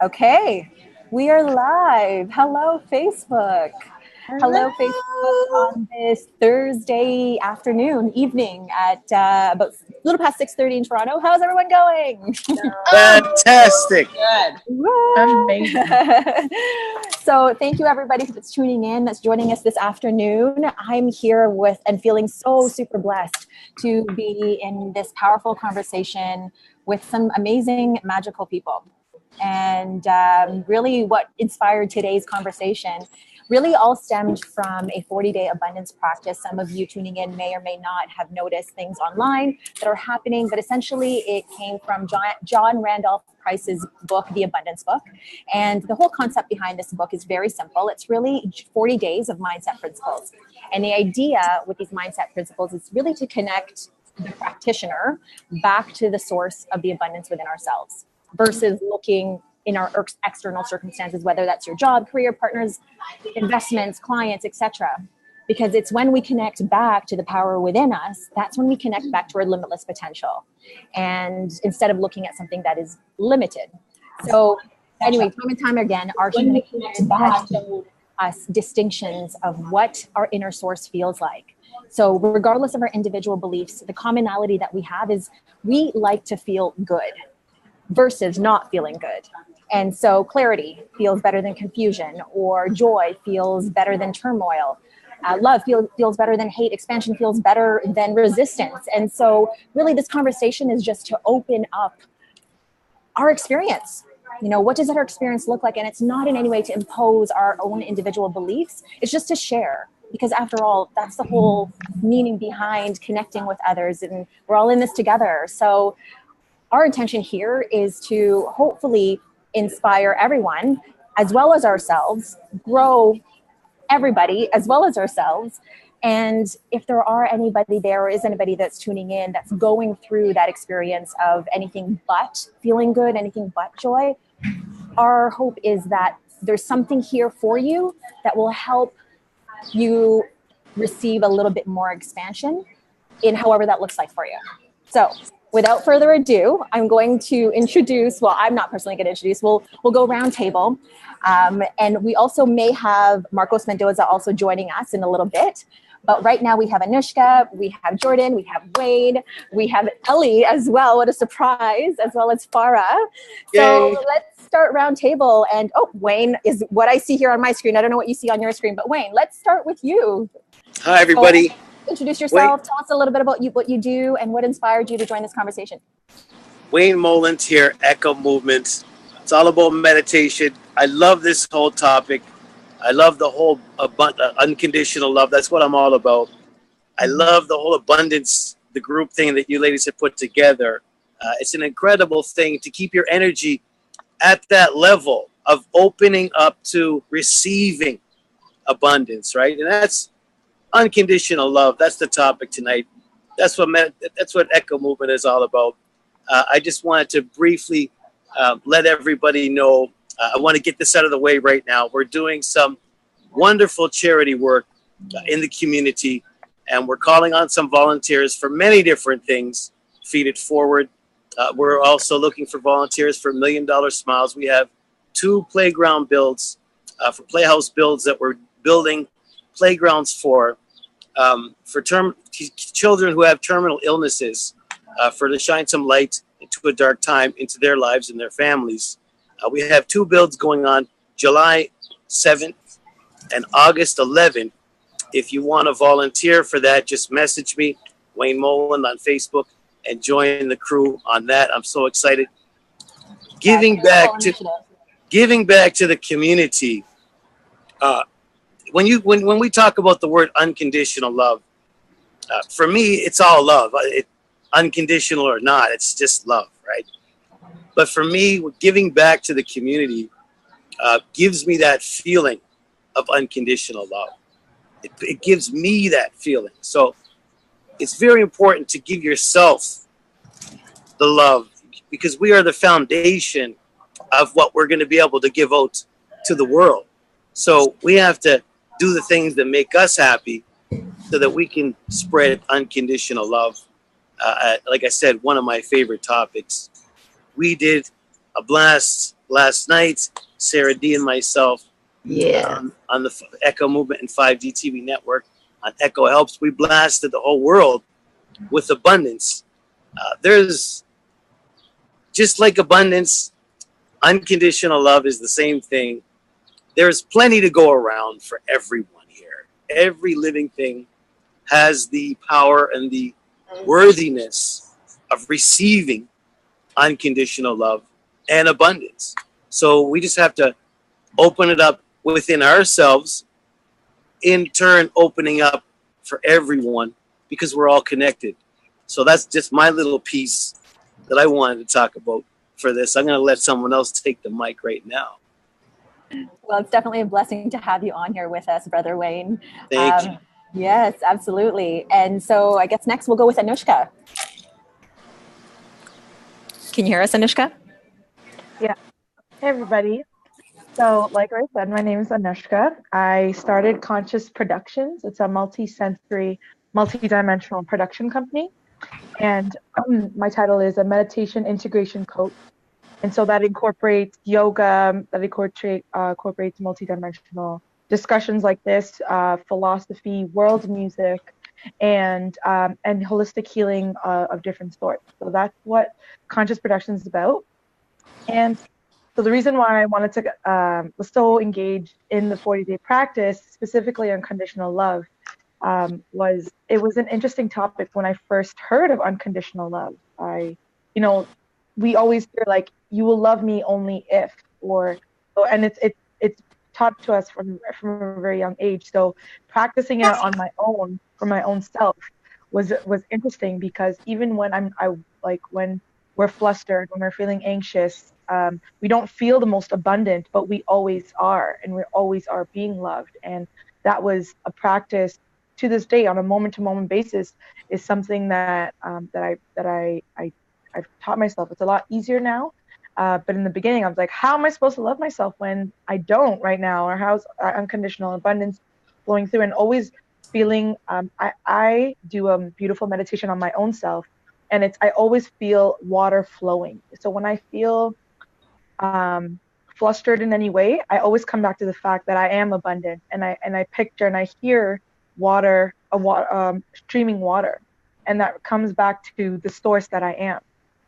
Okay, we are live. Hello, Facebook. Hello, Facebook on this Thursday afternoon, evening at about a little past 6:30 in Toronto. How's everyone going? Fantastic. Good. Amazing. So thank you everybody that's tuning in, that's joining us this afternoon. I'm here with and feeling so super blessed to be in this powerful conversation with some amazing, magical people. And really what inspired today's conversation really all stemmed from a 40-day abundance practice. Some of you tuning in may or may not have noticed things online that are happening, but essentially it came from John Randolph Price's book, The Abundance Book. And the whole concept behind this book is very simple. It's really 40 days of mindset principles. And the idea with these mindset principles is really to connect the practitioner back to the source of the abundance within ourselves, versus looking in our external circumstances, whether that's your job, career, partners, investments, clients, etc. Because it's when we connect back to the power within us, that's when we connect back to our limitless potential. And instead of looking at something that is limited. So anyway, time and time again, our human experience has shown us distinctions of what our inner source feels like. So regardless of our individual beliefs, the commonality that we have is we like to feel good versus not feeling good. And so clarity feels better than confusion, or joy feels better than turmoil. Love feels better than hate. Expansion feels better than resistance. And so really this conversation is just to open up our experience. You know, what does our experience look like? And it's not in any way to impose our own individual beliefs. It's just to share. Because after all, that's the whole meaning behind connecting with others. And we're all in this together. So our intention here is to hopefully inspire everyone as well as ourselves, grow everybody as well as ourselves. And if there are anybody there, or is anybody that's tuning in that's going through that experience of anything but feeling good, anything but joy, our hope is that there's something here for you that will help you receive a little bit more expansion in however that looks like for you. So without further ado, I'm going to introduce, well, I'm not personally going to introduce, we'll go round table. And we also may have Marcos Mendoza also joining us in a little bit. But right now we have Anushka, we have Jordan, we have Wade, we have Ellie as well. What a surprise, as well as Farah. So let's start round table. And Wayne is what I see here on my screen. I don't know what you see on your screen, but Wayne, let's start with you. Hi, everybody. So, introduce yourself. Tell us a little bit about what you do and what inspired you to join this conversation. Wayne Moland here, Echo Movement. It's all about meditation. I love this whole topic. I love the whole unconditional love. That's what I'm all about. I love the whole abundance, the group thing that you ladies have put together. It's an incredible thing to keep your energy at that level of opening up to receiving abundance, right? And that's unconditional love. That's the topic tonight. That's what Echo Movement is all about. I just wanted to briefly let everybody know. I want to get this out of the way right now. We're doing some wonderful charity work in the community, and we're calling on some volunteers for many different things. Feed It Forward. We're also looking for volunteers for $1 Million Smiles. We have 2 playground builds, for playhouse builds that we're building playgrounds for children who have terminal illnesses, to shine some light into a dark time into their lives and their families. We have 2 builds going on July 7th and August 11th. If you want to volunteer for that, just message me, Wayne Moland, on Facebook, and join the crew on that. I'm so excited. Giving back to the community. When we talk about the word unconditional love, for me, it's all love. Unconditional or not, it's just love, right? But for me, giving back to the community gives me that feeling of unconditional love. It gives me that feeling. So it's very important to give yourself the love, because we are the foundation of what we're going to be able to give out to the world. So we have to do the things that make us happy so that we can spread unconditional love. Like I said, one of my favorite topics. We did a blast last night, Sarah D and myself, on the Echo Movement and 5D TV network on Echo Helps, we blasted the whole world with abundance. There's just like abundance, unconditional love is the same thing. There's plenty to go around for everyone here. Every living thing has the power and the worthiness of receiving unconditional love and abundance. So we just have to open it up within ourselves, in turn opening up for everyone, because we're all connected. So that's just my little piece that I wanted to talk about for this. I'm going to let someone else take the mic right now. Well, it's definitely a blessing to have you on here with us, Brother Wayne. Thank you. Yes, absolutely. And so I guess next we'll go with Anushka. Can you hear us, Anushka? Yeah. Hey, everybody. So, like I said, my name is Anushka. I started Conscious Productions. It's a multi-sensory, multi-dimensional production company. And my title is a meditation integration coach. And so that incorporates yoga, that incorporates multi-dimensional discussions like this, philosophy, world music, and holistic healing of different sorts. So that's what Conscious Productions is about. And so the reason why I wanted to was so engaged in the 40-day practice, specifically unconditional love, was it was an interesting topic when I first heard of unconditional love. We always hear like, you will love me only if, and it's taught to us from a very young age. So practicing it on my own, for my own self, was interesting, because even when when we're flustered, when we're feeling anxious, we don't feel the most abundant, but we always are, and we always are being loved. And that was a practice to this day on a moment-to-moment basis, is something that I've taught myself. It's a lot easier now, but in the beginning I was like, how am I supposed to love myself when I don't right now? Or how's unconditional abundance flowing through? And always feeling, I do a beautiful meditation on my own self, and I always feel water flowing. So when I feel flustered in any way, I always come back to the fact that I am abundant, and I picture and I hear water, streaming water, and that comes back to the source that I am.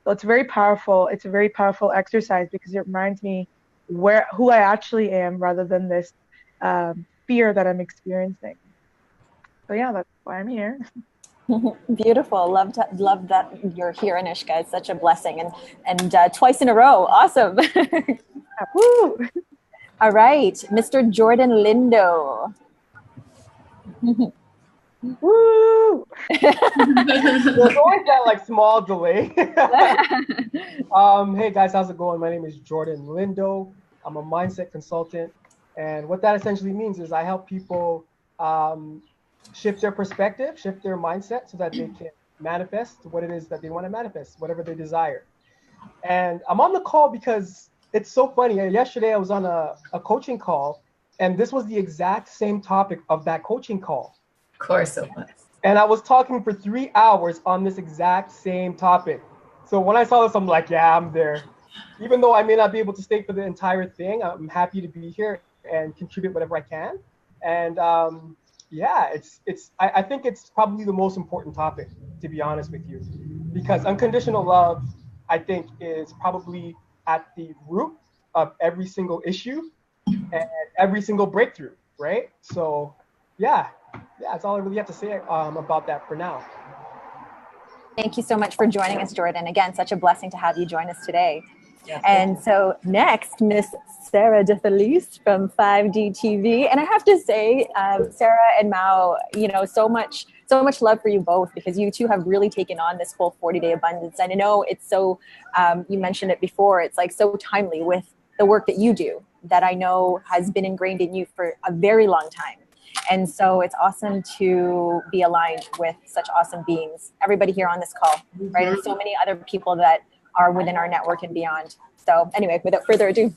So it's very powerful. It's a very powerful exercise, because it reminds me who I actually am, rather than this fear that I'm experiencing. So yeah, that's why I'm here. Beautiful. Love that you're here, Anushka. It's such a blessing, and twice in a row. Awesome. Woo! All right, Mr. Jordan Lindo. Woo! There's always that like small delay. Hey guys, how's it going? My name is Jordan Lindo. I'm a mindset consultant, and what that essentially means is I help people shift their perspective, shift their mindset, so that they can manifest what it is that they want to manifest, whatever they desire. And I'm on the call because it's so funny. Yesterday I was on a coaching call, and this was the exact same topic of that coaching call. Of course it was. And I was talking for 3 hours on this exact same topic. So when I saw this, I'm like, yeah, I'm there. Even though I may not be able to stay for the entire thing, I'm happy to be here and contribute whatever I can. And yeah, I think it's probably the most important topic, to be honest with you, because unconditional love, I think, is probably at the root of every single issue and every single breakthrough, right? So yeah, that's all I really have to say about that for now. Thank you so much for joining us, Jordan. Again, such a blessing to have you join us today. Yeah, and so next, Miss Sarah DeFelice from 5D TV. And I have to say, Sarah and Mao, so much love for you both, because you two have really taken on this whole 40-day abundance. And I know it's so, you mentioned it before, it's like so timely with the work that you do, that I know has been ingrained in you for a very long time. And so it's awesome to be aligned with such awesome beings, everybody here on this call, right? And so many other people that are within our network and beyond. So anyway, without further ado.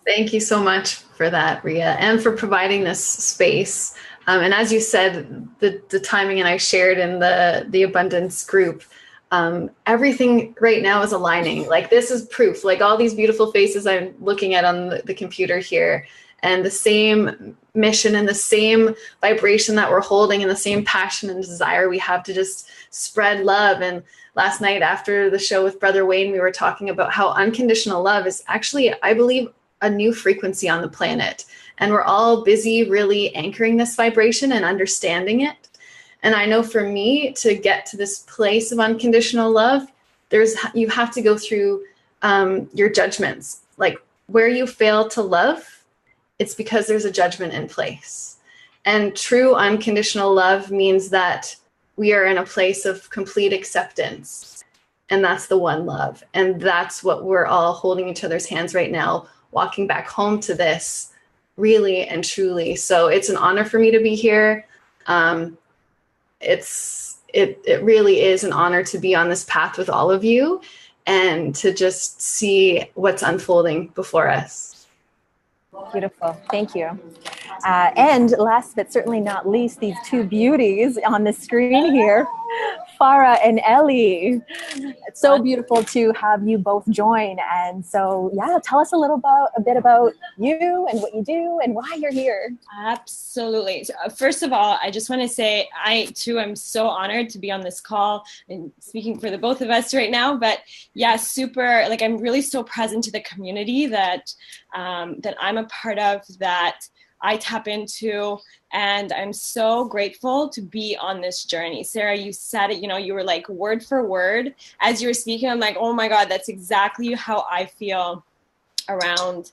Thank you so much for that, Ria, and for providing this space. And as you said, the timing, and I shared in the abundance group, everything right now is aligning. Like, this is proof. Like, all these beautiful faces I'm looking at on the computer here, and the same mission and the same vibration that we're holding, and the same passion and desire we have to just spread love. And last night after the show with Brother Wayne, we were talking about how unconditional love is actually, I believe, a new frequency on the planet. And we're all busy really anchoring this vibration and understanding it. And I know for me, to get to this place of unconditional love, you have to go through your judgments. Like, where you fail to love, it's because there's a judgment in place. And true unconditional love means that we are in a place of complete acceptance. And that's the one love. And that's what we're all holding each other's hands right now, walking back home to this, really and truly. So it's an honor for me to be here. It really is an honor to be on this path with all of you and to just see what's unfolding before us. Beautiful. Thank you. And last but certainly not least, these two beauties on the screen here, Farah and Ellie. It's so beautiful to have you both join. And so, yeah, tell us a bit about you and what you do and why you're here. Absolutely. So, first of all, I just want to say I too am so honored to be on this call and speaking for the both of us right now. But yeah, super, like, I'm really so present to the community that I'm a part of, that I tap into, and I'm so grateful to be on this journey. Sarah, you said it, you were like word for word as you were speaking. I'm like, oh my God, that's exactly how I feel around,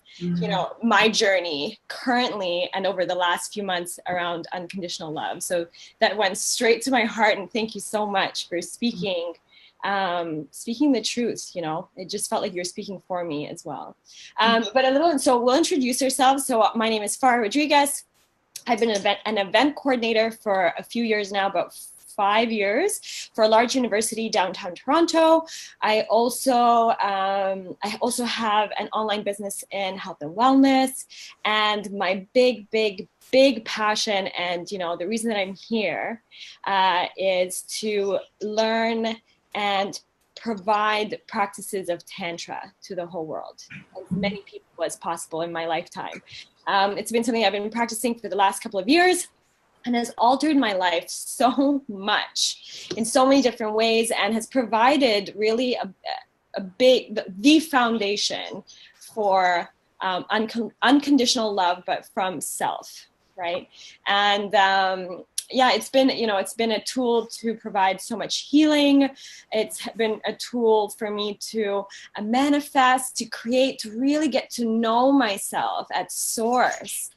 my journey currently and over the last few months around unconditional love. So that went straight to my heart, and thank you so much for speaking the truth. It just felt like you're speaking for me as well. So we'll introduce ourselves. So my name is Farah Rodriguez. I've been an event coordinator for a few years now, about 5 years, for a large university downtown Toronto. I also have an online business in health and wellness, and my big passion, and the reason that I'm here is to learn and provide practices of Tantra to the whole world, as many people as possible in my lifetime. It's been something I've been practicing for the last couple of years, and has altered my life so much in so many different ways, and has provided really the foundation for unconditional love, but from self, right? And it's been a tool to provide so much healing. It's been a tool for me to manifest, to create, to really get to know myself at source.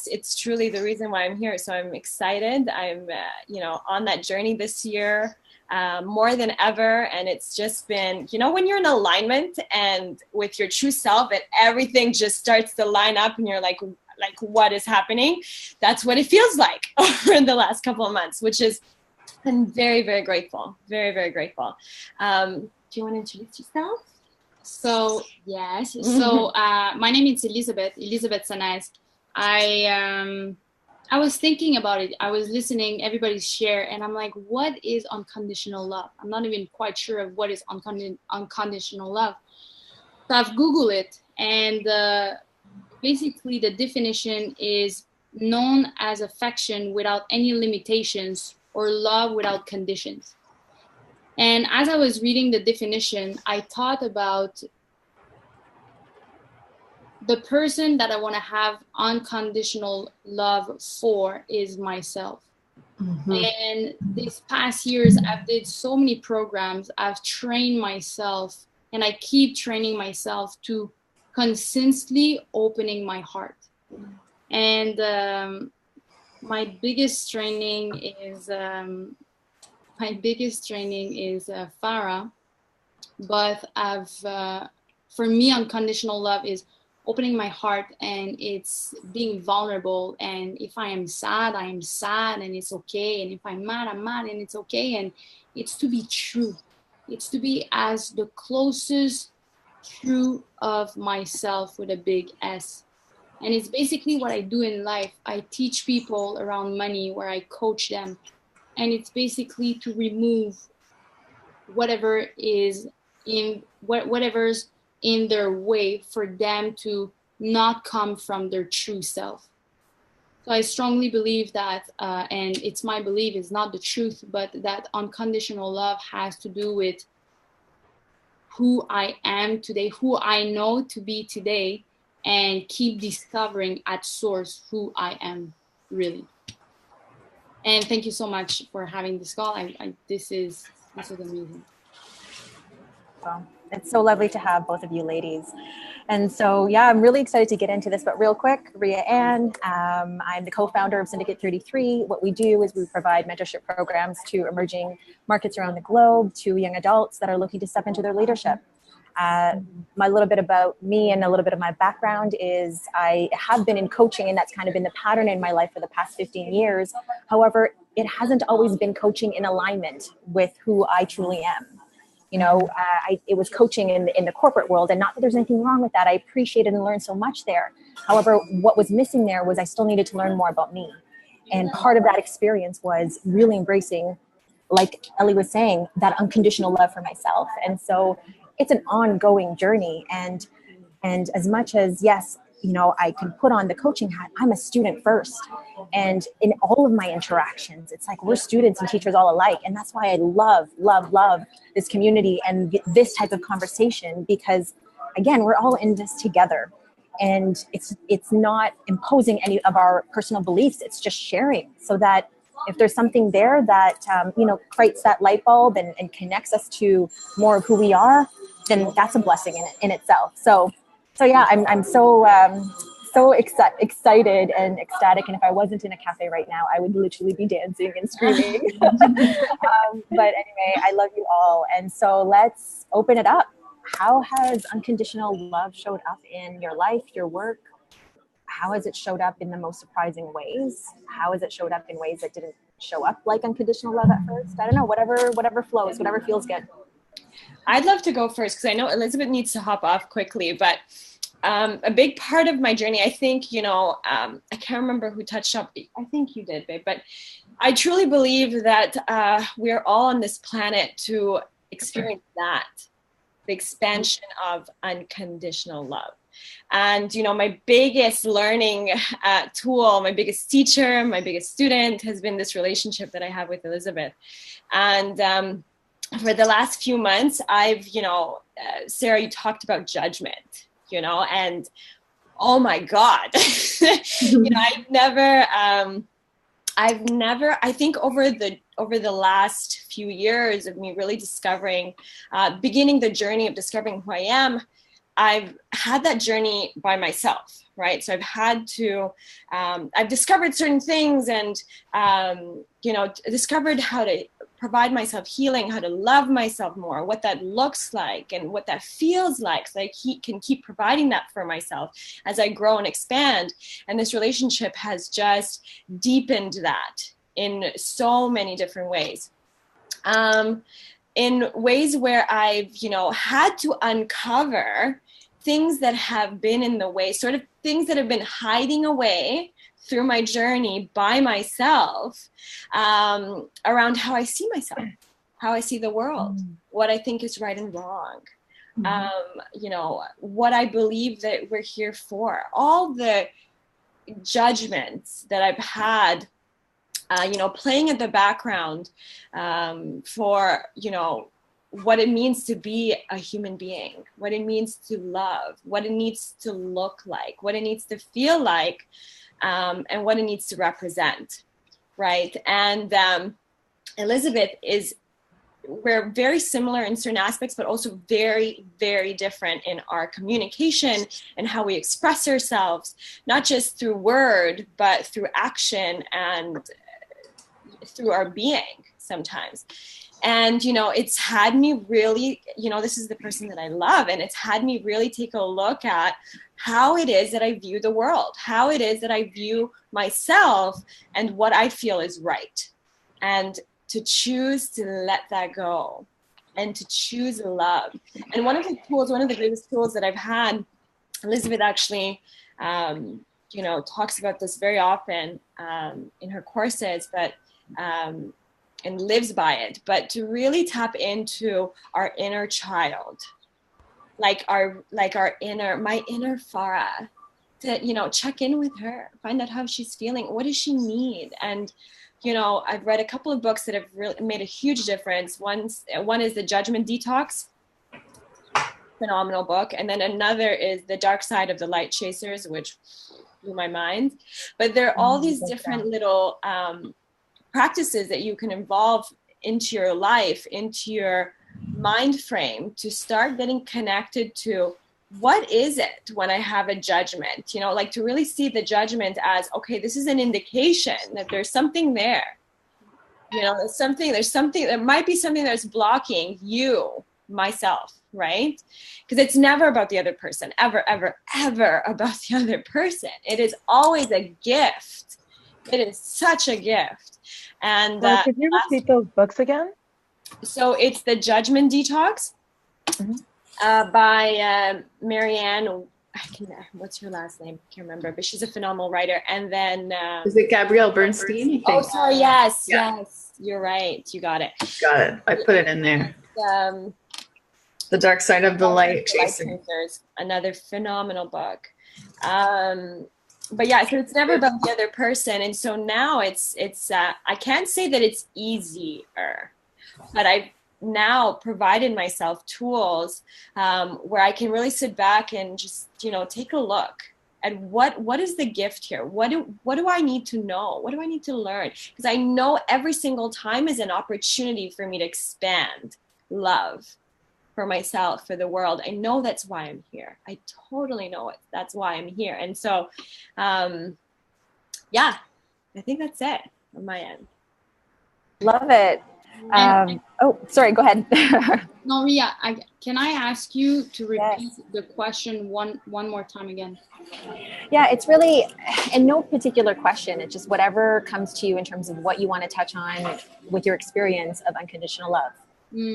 It's truly the reason why I'm here. So I'm excited. I'm, on that journey this year, more than ever. And it's just been, when you're in alignment and with your true self, and everything just starts to line up, and you're like what is happening? That's what it feels like over the last couple of months, which is, I'm very, very grateful. Very, very grateful. Do you want to introduce yourself? So, yes. So, my name is Elizabeth Sanez. I was thinking about it. I was listening everybody's share, and I'm like, what is unconditional love? I'm not even quite sure of what is unconditional love. So I've Googled it, and basically the definition is known as affection without any limitations, or love without conditions. And as I was reading the definition, I thought about the person that I want to have unconditional love for is myself. Mm-hmm. And these past years, I've did so many programs. I've trained myself, and I keep training myself to consistently opening my heart. And my biggest training is Farah, but for me, unconditional love is opening my heart, and it's being vulnerable. And if I am sad, I am sad, and it's okay. And if I'm mad, I'm mad, and it's okay. And it's to be true. It's to be as the closest true of myself with a big S. And it's basically what I do in life. I teach people around money, where I coach them. and it's basically to remove whatever is whatever's in their way for them to not come from their true self. So I strongly believe that, and it's my belief, it's not the truth, but that unconditional love has to do with who I am today, who I know to be today, and keep discovering at source who I am really. And thank you so much for having this call. This is amazing. Well, it's so lovely to have both of you ladies. And so, yeah, I'm really excited to get into this. But real quick, Ria Ann, I'm the co-founder of Syndicate 33. What we do is we provide mentorship programs to emerging markets around the globe, to young adults that are looking to step into their leadership. My little bit about me and a little bit of my background is I have been in coaching, and that's kind of been the pattern in my life for the past 15 years. However, it hasn't always been coaching in alignment with who I truly am. You know, it was coaching in the corporate world, and not that there's anything wrong with that. I appreciated and learned so much there. However, what was missing there was I still needed to learn more about me. And part of that experience was really embracing, like Ellie was saying, that unconditional love for myself. And so it's an ongoing journey. And as much as, yes, you know, I can put on the coaching hat, I'm a student first. And in all of my interactions, it's like we're students and teachers all alike. And that's why I love this community and this type of conversation, because again, we're all in this together. And it's not imposing any of our personal beliefs. It's just sharing, so that if there's something there that, you know, creates that light bulb and connects us to more of who we are, then that's a blessing in itself. So yeah, I'm so excited and ecstatic. And if I wasn't in a cafe right now, I would literally be dancing and screaming. But anyway, I love you all. And so let's open it up. How has unconditional love showed up in your life, your work? How has it showed up in the most surprising ways? How has it showed up in ways that didn't show up like unconditional love at first? I don't know, whatever flows, whatever feels good. I'd love to go first because I know Elizabeth needs to hop off quickly, but a big part of my journey, I think, you know, I can't remember who touched up. I think you did, babe, but I truly believe that we're all on this planet to experience that, the expansion of unconditional love. And, you know, my biggest learning tool, my biggest teacher, my biggest student has been this relationship that I have with Elizabeth. And for the last few months, I've, you know, Sarah, you talked about judgment, you know, and oh my God, you know, I've never, I think over the last few years of me really discovering, beginning the journey of discovering who I am, I've had that journey by myself, right? So I've had to, I've discovered certain things and, you know, discovered how to provide myself healing, how to love myself more, what that looks like and what that feels like, so I can keep providing that for myself as I grow and expand. And this relationship has just deepened that in so many different ways. In ways where I've, you know, had to uncover things that have been in the way, sort of things that have been hiding away through my journey by myself, around how I see myself, how I see the world, what I think is right and wrong, you know, what I believe that we're here for, all the judgments that I've had, you know, playing in the background for, you know, what it means to be a human being, what it means to love, what it needs to look like, what it needs to feel like, and what it needs to represent, right? And Elizabeth we're very similar in certain aspects, but also very, very different in our communication and how we express ourselves, not just through word, but through action and through our being sometimes. And, you know, it's had me really, you know, this is the person that I love, and it's had me really take a look at how it is that I view the world, how it is that I view myself and what I feel is right. And to choose to let that go and to choose love. And one of the greatest tools that I've had, Elizabeth actually, talks about this very often in her courses, but and lives by it, but to really tap into our inner child, like our my inner Farah, to check in with her, find out how she's feeling, what does she need. And I've read a couple of books that have really made a huge difference. One is The Judgment Detox, phenomenal book, and then another is The Dark Side of the Light Chasers, which blew my mind. But there are all these different little practices that you can involve into your life, into your mind frame, to start getting connected to what is it when I have a judgment, like to really see the judgment as, okay, this is an indication that there's something there. There's something, there might be something that's blocking you, myself, right? Because it's never about the other person, ever, ever, ever about the other person. It is always a gift. It is such a gift. And could you repeat those books again? So it's The Judgment Detox by Marianne. What's her last name? I can't remember, but she's a phenomenal writer. And then is it Gabrielle Bernstein? Oh, sorry. Yes, you're right. You got it. Got it. I put it in there. The Dark Side of the Light Chasers. Another phenomenal book. But yeah, so it's never about the other person. And so now it's I can't say that it's easier, but I've now provided myself tools where I can really sit back and just, take a look at what is the gift here? What do I need to know? What do I need to learn? Because I know every single time is an opportunity for me to expand love for myself, for the world. I know that's why I'm here. I totally know it. That's why I'm here. And so, yeah, I think that's it on my end. Love it. Sorry, go ahead. No, Ria, can I ask you to repeat the question one more time again? Yeah, it's really in no particular question. It's just whatever comes to you in terms of what you want to touch on with your experience of unconditional love.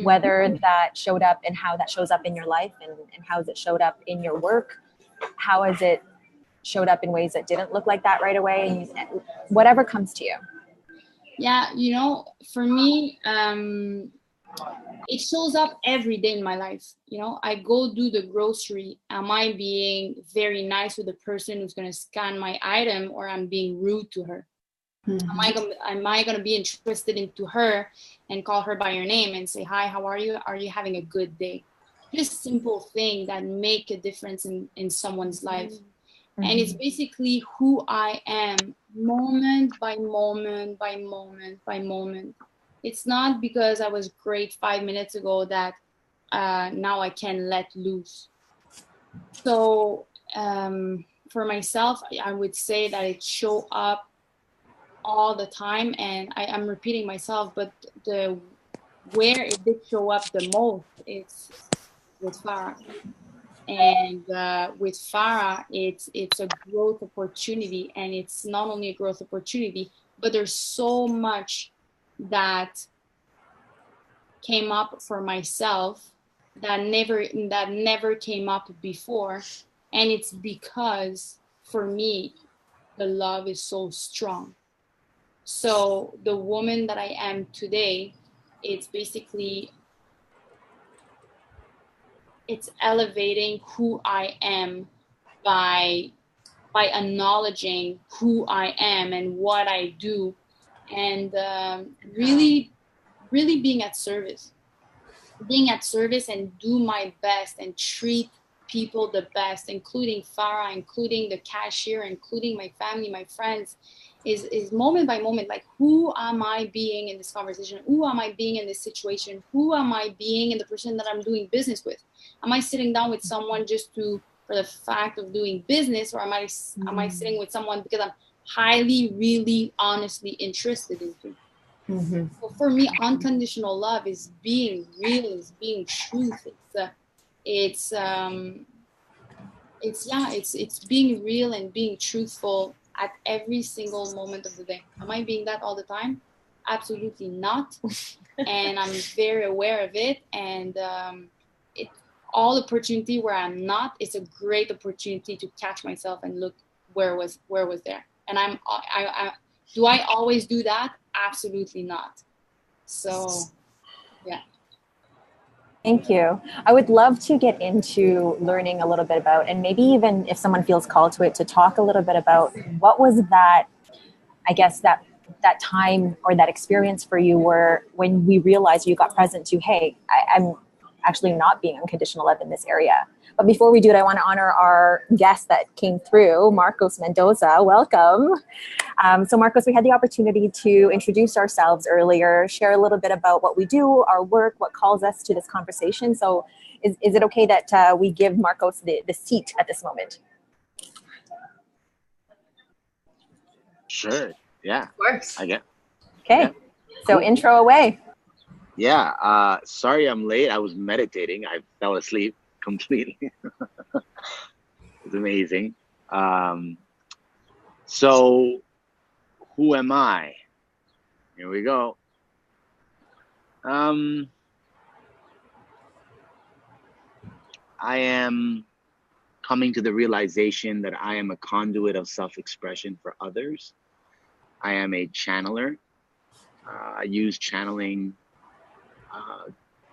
Whether that showed up and how that shows up in your life, and how has it showed up in your work, how has it showed up in ways that didn't look like that right away, and whatever comes to you. Yeah, for me, it shows up every day in my life. I go do the grocery. Am I being very nice with the person who's going to scan my item, or I'm being rude to her? Am I going to be interested into her and call her by her name and say, hi, how are you? Are you having a good day? Just simple things that make a difference in someone's life. And it's basically who I am, moment by moment by moment by moment. It's not because I was great 5 minutes ago that now I can let loose. So for myself, I would say that it show up all the time, and I'm repeating myself, but where it did show up the most is with Farah. And with Farah, it's a growth opportunity, and it's not only a growth opportunity, but there's so much that came up for myself that never came up before, and it's because for me the love is so strong. So the woman that I am today, it's basically, it's elevating who I am by acknowledging who I am and what I do, and really being at service and do my best and treat people the best, including Farah, including the cashier, including my family, my friends, is moment by moment, like, who am I being in this conversation? Who am I being in this situation? Who am I being in the person that I'm doing business with? Am I sitting down with someone just for the fact of doing business, or am I sitting with someone because I'm highly, really, honestly interested into? So for me, unconditional love is being real, is being truth. It's being real and being truthful at every single moment of the day. Am I being that all the time? Absolutely not. And I'm very aware of it. And all opportunity where I'm not, it's a great opportunity to catch myself and look where was there. And do I always do that? Absolutely not. So, yeah. Thank you. I would love to get into learning a little bit about, and maybe even if someone feels called to it, to talk a little bit about what was that, I guess, that time or that experience for you where when we realized you got present to, hey, I'm actually not being unconditional love in this area. But before we do it, I want to honor our guest that came through, Marcos Mendoza. Welcome. So Marcos, we had the opportunity to introduce ourselves earlier, share a little bit about what we do, our work, what calls us to this conversation. So is it okay that we give Marcos the seat at this moment? Sure. Yeah. Of course. I get. Okay. Yeah. So Cool. intro away. Yeah. Sorry I'm late. I was meditating. I fell asleep completely. It's amazing. So who am I? Here we go. I am coming to the realization that I am a conduit of self-expression for others. I am a channeler. I use channeling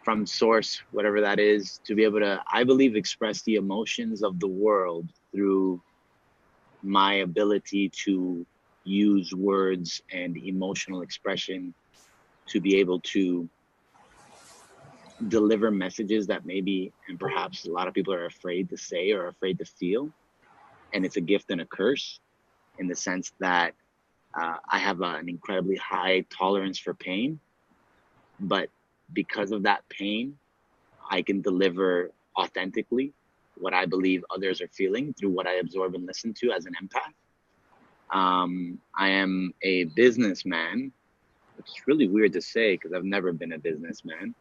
from source, whatever that is, to be able to, I believe, express the emotions of the world through my ability to use words and emotional expression to be able to deliver messages that maybe and perhaps a lot of people are afraid to say or afraid to feel. And it's a gift and a curse in the sense that I have an incredibly high tolerance for pain, but because of that pain, I can deliver authentically what I believe others are feeling through what I absorb and listen to as an empath. I am a businessman, which is really weird to say because I've never been a businessman.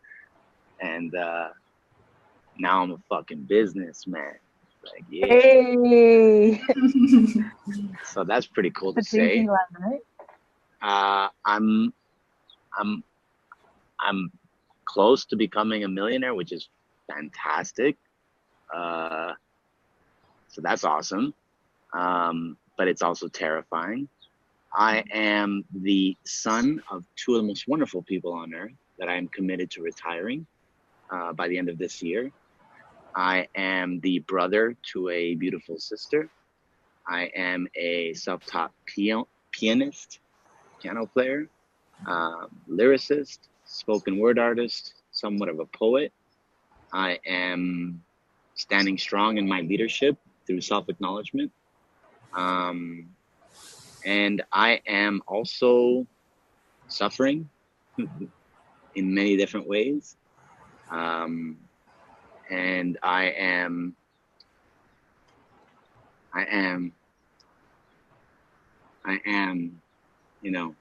And now I'm a fucking businessman. Like, yeah. Hey. So that's pretty cool to That's changing say. lives, right? I'm close to becoming a millionaire, which is fantastic. So that's awesome. But it's also terrifying. I am the son of two of the most wonderful people on earth that I am committed to retiring by the end of this year. I am the brother to a beautiful sister. I am a self-taught pianist, piano player, lyricist, spoken word artist, somewhat of a poet. I am standing strong in my leadership through self-acknowledgement. And I am also suffering in many different ways. And I am, you know,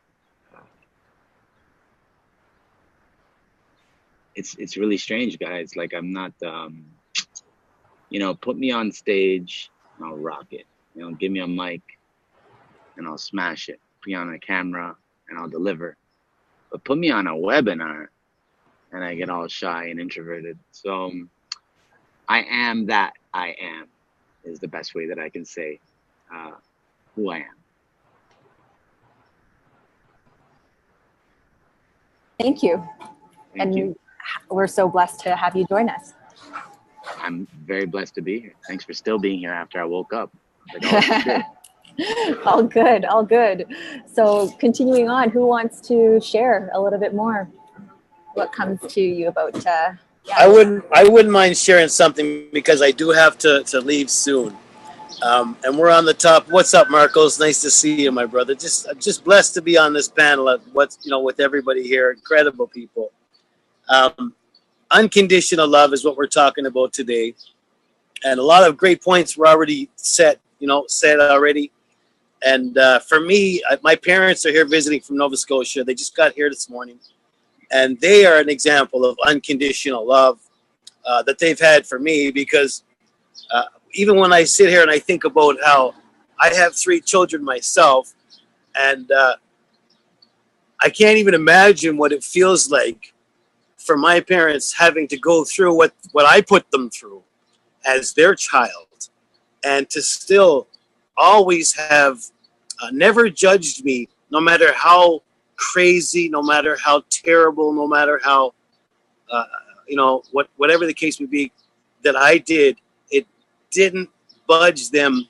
it's really strange, guys. Like I'm not, put me on stage and I'll rock it. Give me a mic and I'll smash it. Put me on a camera and I'll deliver. But put me on a webinar and I get all shy and introverted. So I am that I am is the best way that I can say who I am. Thank you. Thank you. We're so blessed to have you join us. I'm very blessed to be here. Thanks for still being here after I woke up. Like, oh, shit. All good, all good. So continuing on, who wants to share a little bit more? What comes to you about? I wouldn't mind sharing something because I do have to leave soon. And we're on the top. What's up, Marcos? Nice to see you, my brother. Just blessed to be on this panel at with everybody here. Incredible people. Unconditional love is what we're talking about today, and a lot of great points were already said already. And for me, my parents are here visiting from Nova Scotia. They just got here this morning, and they are an example of unconditional love that they've had for me because. Even when I sit here and I think about how I have 3 children myself, and I can't even imagine what it feels like for my parents having to go through what I put them through as their child, and to still always have never judged me, no matter how crazy, no matter how terrible, no matter how, whatever the case may be, that I did, it didn't budge them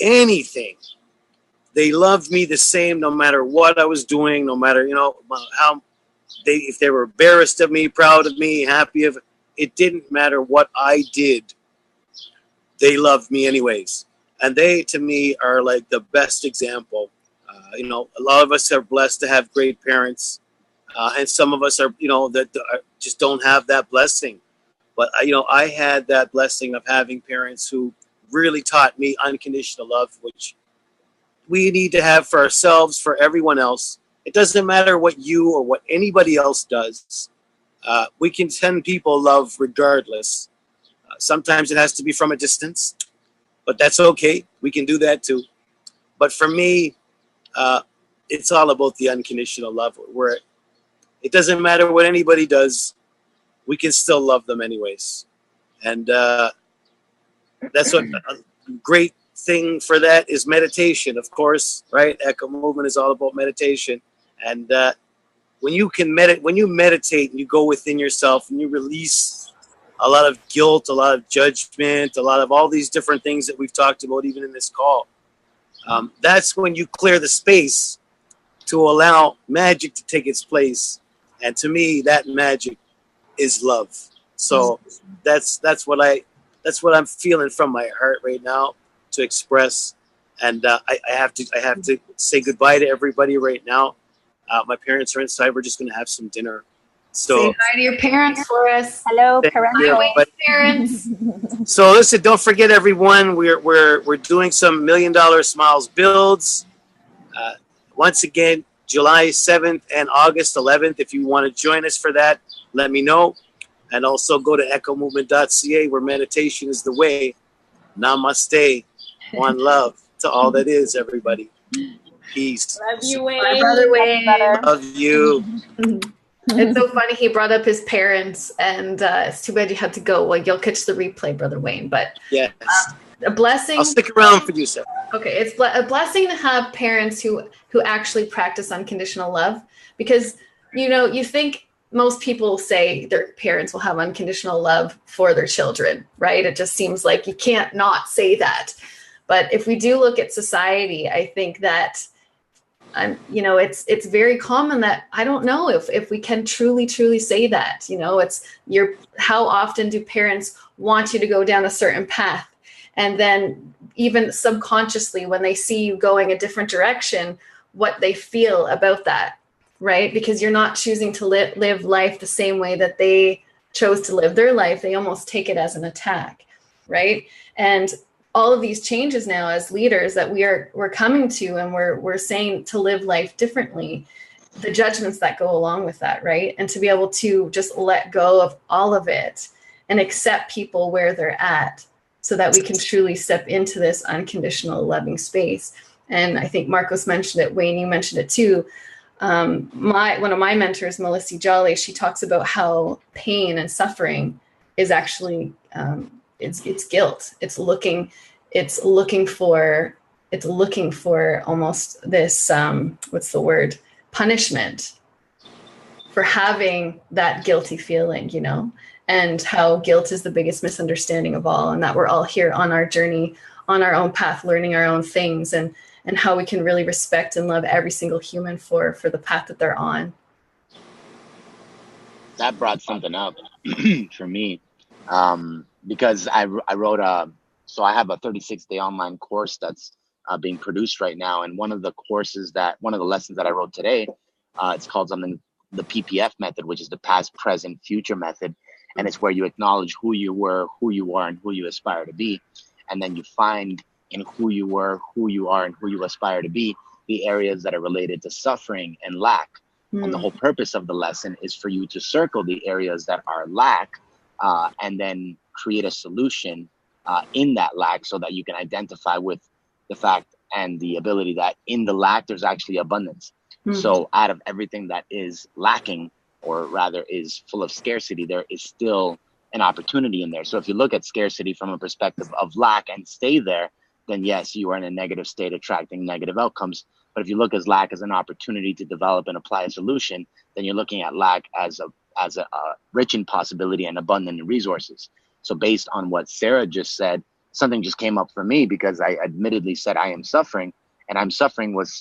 anything. They loved me the same, no matter what I was doing, no matter, how if they were embarrassed of me, proud of me, happy of it, didn't matter what I did. They loved me anyways. And they, to me, are like the best example. A lot of us are blessed to have great parents. And some of us are, just don't have that blessing. But, I had that blessing of having parents who really taught me unconditional love, which we need to have for ourselves, for everyone else. It doesn't matter what you or what anybody else does. We can send people love regardless. Sometimes it has to be from a distance, but that's okay. We can do that too. But for me, it's all about the unconditional love, where it doesn't matter what anybody does. We can still love them anyways. And that's what a great thing for that is meditation, of course, right? Echo Movement is all about meditation. And when you meditate and you go within yourself and you release a lot of guilt, a lot of judgment, a lot of all these different things that we've talked about even in this call, that's when you clear the space to allow magic to take its place. And to me, that magic is love. So that's what I'm feeling from my heart right now to express. And I have to say goodbye to everybody right now. My parents are inside. We're just going to have some dinner. So say hi to your parents for us. Hello, Parents. So listen, don't forget everyone. We're doing some $1 Million Smiles builds. Once again, July 7th and August 11th. If you want to join us for that, let me know. And also go to echomovement.ca, where meditation is the way. Namaste. One love to all that is, everybody. Peace. Love you, Wayne. My brother Wayne. Love you. It's so funny. He brought up his parents, and it's too bad you had to go. Well, you'll catch the replay, Brother Wayne. But Yes. A blessing. I'll stick around for you, sir. Okay, it's a blessing to have parents who actually practice unconditional love, because you think most people say their parents will have unconditional love for their children, right? It just seems like you can't not say that. But if we do look at society, I think that it's very common that I don't know if we can truly say that. It's how often do parents want you to go down a certain path, and then even subconsciously when they see you going a different direction, what they feel about that, right? Because you're not choosing to live life the same way that they chose to live their life. They almost take it as an attack, right? And all of these changes now as leaders that we're coming to, and we're saying to live life differently, the judgments that go along with that, right? And to be able to just let go of all of it and accept people where they're at, so that we can truly step into this unconditional loving space. And I think Marcos mentioned it, Wayne, you mentioned it too. One of my mentors, Melissa Jolly, she talks about how pain and suffering is actually it's guilt. It's looking for almost this what's the word? Punishment for having that guilty feeling, and how guilt is the biggest misunderstanding of all, and that we're all here on our journey, on our own path, learning our own things, and how we can really respect and love every single human for the path that they're on. That brought something up for me, because I wrote so I have a 36-day online course that's being produced right now, and one of the lessons that I wrote today, it's called something, the PPF method, which is the past, present, future method. And it's where you acknowledge who you were, who you are, and who you aspire to be. And then you find in who you were, who you are, and who you aspire to be, the areas that are related to suffering and lack. And the whole purpose of the lesson is for you to circle the areas that are lack, and then create a solution in that lack, so that you can identify with the fact and the ability that in the lack, there's actually abundance. So out of everything that is lacking, or rather is full of scarcity, there is still an opportunity in there. So if you look at scarcity from a perspective of lack and stay there, then yes, you are in a negative state, attracting negative outcomes. But But if you look at lack as an opportunity to develop and apply a solution, then you're looking at lack as a rich in possibility and abundant in resources. So based on what Sarah just said, something just came up for me, because I admittedly said I am suffering, and I'm suffering with,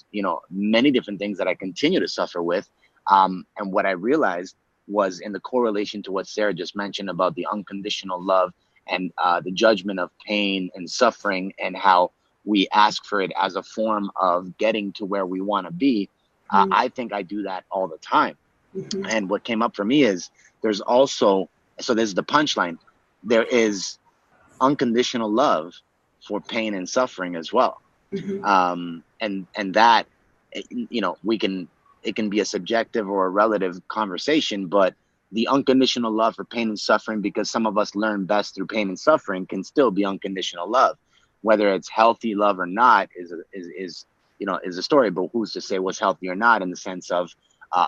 many different things that I continue to suffer with. And what I realized was, in the correlation to what Sarah just mentioned about the unconditional love and the judgment of pain and suffering, and how we ask for it as a form of getting to where we want to be. I think I do that all the time. Mm-hmm. And what came up for me is there's also, so there's the punchline, there is unconditional love for pain and suffering as well. Mm-hmm. And that, it can be a subjective or a relative conversation, but the unconditional love for pain and suffering, because some of us learn best through pain and suffering, can still be unconditional love. Whether it's healthy love or not is a story, but who's to say what's healthy or not, in the sense of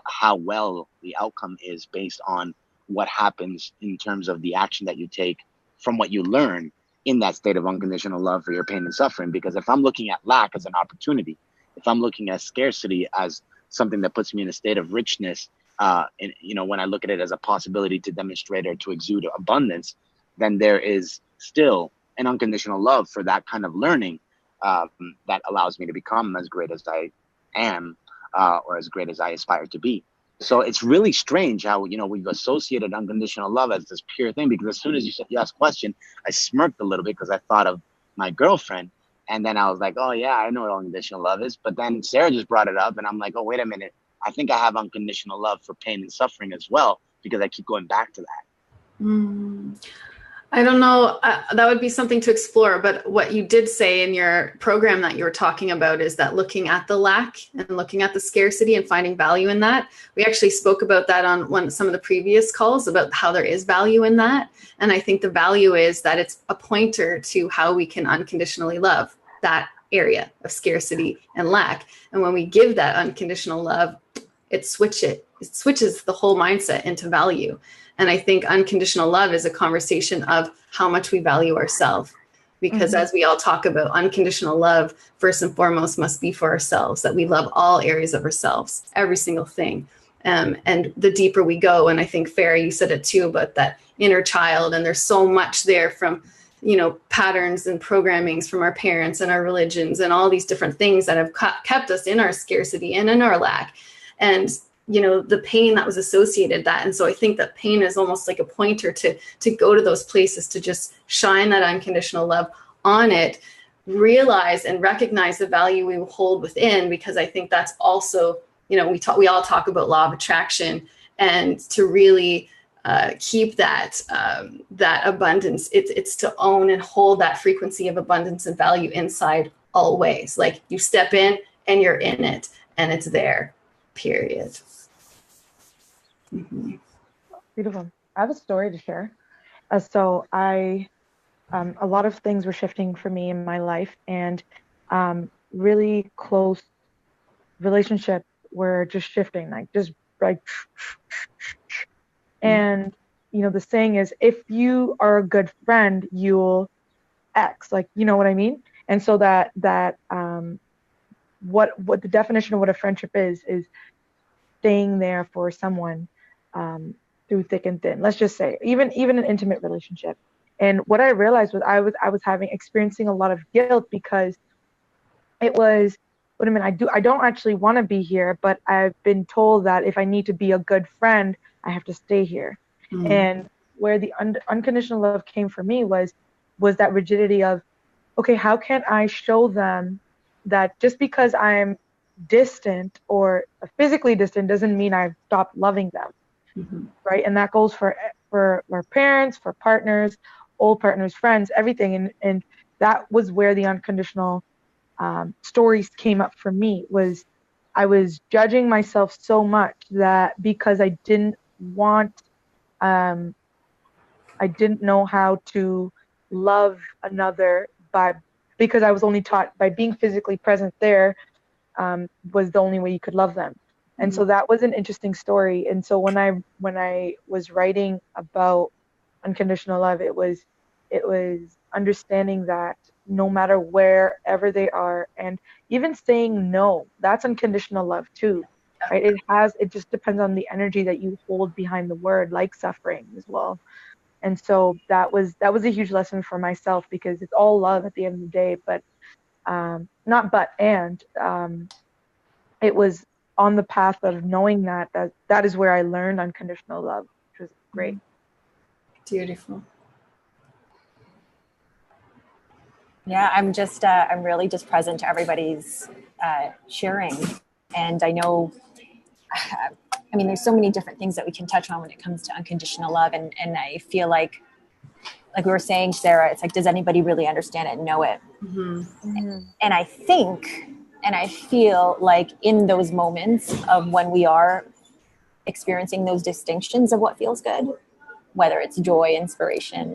how well the outcome is based on what happens in terms of the action that you take from what you learn in that state of unconditional love for your pain and suffering. Because if I'm looking at lack as an opportunity, if I'm looking at scarcity as something that puts me in a state of richness, and when I look at it as a possibility to demonstrate or to exude abundance, then there is still an unconditional love for that kind of learning that allows me to become as great as I am, or as great as I aspire to be. So it's really strange how, we've associated unconditional love as this pure thing, because as soon as you asked question, I smirked a little bit because I thought of my girlfriend. And then I was like, oh yeah, I know what unconditional love is. But then Sarah just brought it up, and I'm like, oh, wait a minute. I think I have unconditional love for pain and suffering as well, because I keep going back to that. I don't know. That would be something to explore. But what you did say in your program that you were talking about is that looking at the lack and looking at the scarcity and finding value in that. We actually spoke about that on some of the previous calls, about how there is value in that. And I think the value is that it's a pointer to how we can unconditionally love that area of scarcity and lack. And when we give that unconditional love, it switches the whole mindset into value. And I think unconditional love is a conversation of how much we value ourselves. Because as we all talk about, unconditional love, first and foremost, must be for ourselves, that we love all areas of ourselves, every single thing. And the deeper we go, and I think, Farah, you said it too, about that inner child, and there's so much there from, patterns and programmings from our parents and our religions and all these different things that have kept us in our scarcity and in our lack. And the pain that was associated that. And so I think that pain is almost like a pointer to go to those places, to just shine that unconditional love on it, realize and recognize the value we hold within, because I think that's also, we all talk about law of attraction, and to really keep that abundance, it's to own and hold that frequency of abundance and value inside always. Like, you step in and you're in it, and it's there, period. Mm-hmm. Beautiful. I have a story to share. So a lot of things were shifting for me in my life, and really close relationships were just shifting, and the saying is, if you are a good friend, you'll X, you know what I mean? And so that what the definition of what a friendship is staying there for someone through thick and thin. Let's just say even an intimate relationship. And what I realized was I was experiencing a lot of guilt, because it was, wait a minute, I don't actually want to be here, but I've been told that if I need to be a good friend, I have to stay here. Mm-hmm. And where the unconditional love came for me was that rigidity of, okay, how can I show them that just because I'm distant or physically distant doesn't mean I've stopped loving them. Mm-hmm. Right? And that goes for our parents, for partners, old partners, friends, everything. And that was where the unconditional stories came up for me. Was I was judging myself so much that because I didn't know how to love another because I was only taught by being physically present there was the only way you could love them. And so that was an interesting story. And so when I was writing about unconditional love, it was understanding that, no matter wherever they are. And even saying no, that's unconditional love too, right? It just depends on the energy that you hold behind the word, like suffering as well. And so that was a huge lesson for myself, because it's all love at the end of the day. But not but and it was on the path of knowing that is where I learned unconditional love, which was great. Beautiful. Yeah, I'm really just present to everybody's sharing. And I know, I mean, there's so many different things that we can touch on when it comes to unconditional love. And I feel like we were saying, Sarah, it's like, does anybody really understand it and know it? And I think, and I feel like in those moments of when we are experiencing those distinctions of what feels good, whether it's joy, inspiration,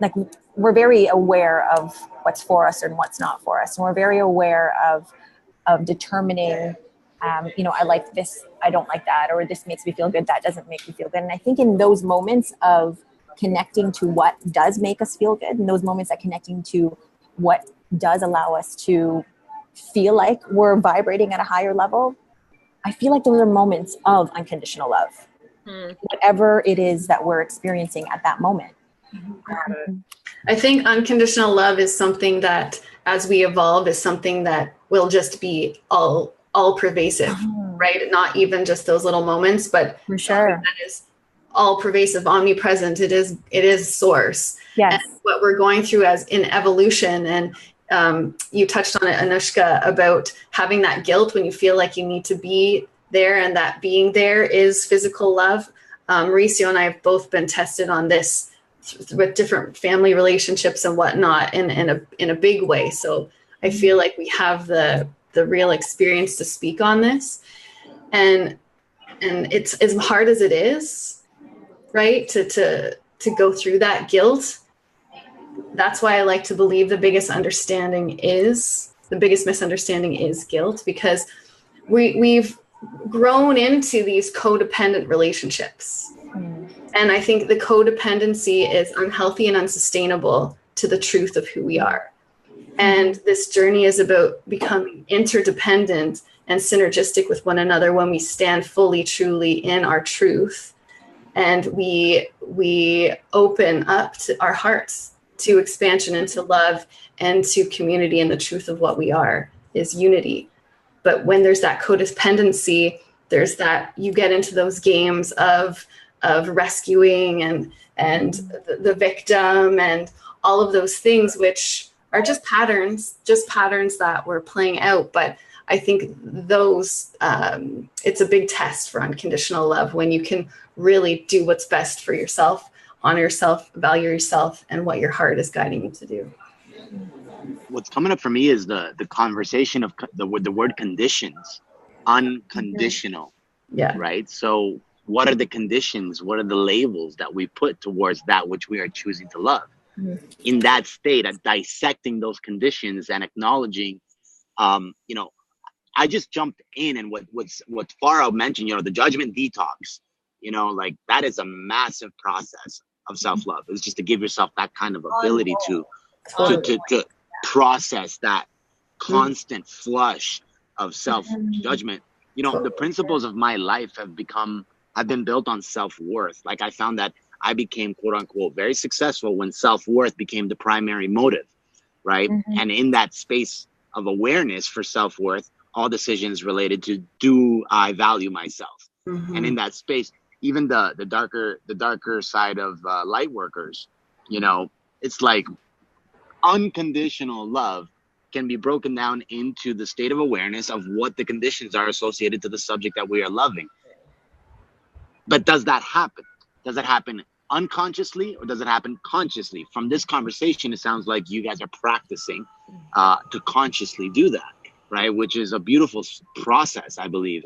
like we're very aware of what's for us and what's not for us. And we're very aware of determining, I like this, I don't like that, or this makes me feel good, that doesn't make me feel good. And I think in those moments of connecting to what does make us feel good, and those moments that connecting to what does allow us to feel like we're vibrating at a higher level, I feel like those are moments of unconditional love, whatever it is that we're experiencing at that moment. I think unconditional love is something that, as we evolve, is something that will just be all pervasive, right? Not even just those little moments, but for sure, that is all pervasive, omnipresent. It is source. Yes. And what we're going through as in evolution, and you touched on it, Anushka, about having that guilt when you feel like you need to be there, and that being there is physical love. Mauricio and I have both been tested on this with different family relationships and whatnot in a big way. So I feel like we have the real experience to speak on this, and it's as hard as it is, right, to go through that guilt. That's why I like to believe the biggest misunderstanding is guilt, because we've grown into these codependent relationships. And I think the codependency is unhealthy and unsustainable to the truth of who we are. And this journey is about becoming interdependent and synergistic with one another when we stand fully, truly in our truth. And we open up to our hearts to expansion and to love and to community, and the truth of what we are is unity. But when there's that codependency, there's that, you get into those games of rescuing and the victim and all of those things, which are just patterns that we're playing out. But I think those, it's a big test for unconditional love when you can really do what's best for yourself, honor yourself, value yourself, and what your heart is guiding you to do. What's coming up for me is the conversation of the word conditions, unconditional. Yeah. Right. So what are the conditions? What are the labels that we put towards that which we are choosing to love? In that state of dissecting those conditions and acknowledging, I just jumped in, and what Farah mentioned, the judgment detox, like that is a massive process of self-love. It's just to give yourself that kind of ability to process that constant flush of self-judgment. The principles of my life have been built on self-worth. Like I found that I became, quote unquote, very successful when self-worth became the primary motive, right? And in that space of awareness for self-worth, all decisions related to, do I value myself? And in that space, even the darker side of light workers, it's like unconditional love can be broken down into the state of awareness of what the conditions are associated to the subject that we are loving. But does that happen? Does it happen unconsciously, or does it happen consciously? From this conversation, it sounds like you guys are practicing to consciously do that, right? Which is a beautiful process, I believe.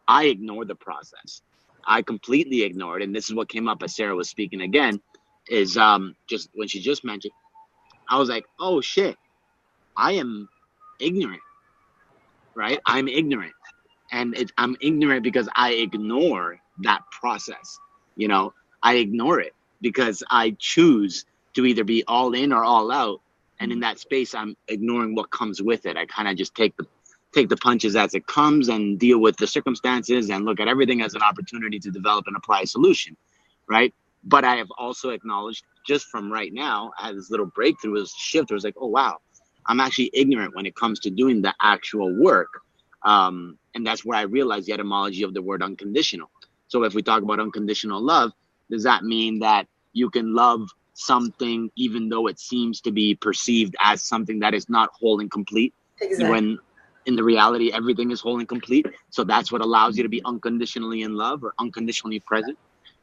I ignore the process. I completely ignored, and this is what came up as Sarah was speaking again, is just when she just mentioned, I was like, oh shit, I am ignorant, right? I'm ignorant. And I'm ignorant because I ignore that process. I ignore it because I choose to either be all in or all out. And in that space, I'm ignoring what comes with it. I kind of just take the punches as it comes and deal with the circumstances and look at everything as an opportunity to develop and apply a solution, right? But I have also acknowledged, just from right now, I had this little breakthrough, this shift. I was like, oh, wow, I'm actually ignorant when it comes to doing the actual work. And that's where I realized the etymology of the word unconditional. So if we talk about unconditional love, does that mean that you can love something even though it seems to be perceived as something that is not whole and complete? Exactly. When in the reality, everything is whole and complete. So that's what allows you to be unconditionally in love or unconditionally present,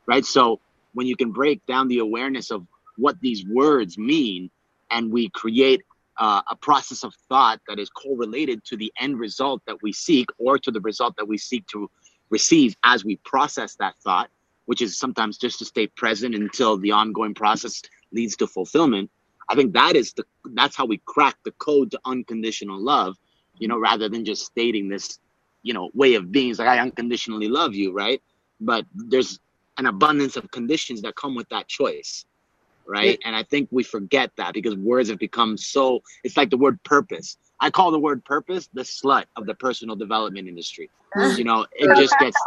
right? So when you can break down the awareness of what these words mean, and we create a process of thought that is correlated to the end result that we seek, or to the result that we seek to receive as we process that thought, which is sometimes just to stay present until the ongoing process leads to fulfillment. I think that's how we crack the code to unconditional love, rather than just stating this, way of being. It's like, I unconditionally love you, right? But there's an abundance of conditions that come with that choice, right? And I think we forget that because words have become so, it's like the word purpose. I call the word purpose the slut of the personal development industry. It just gets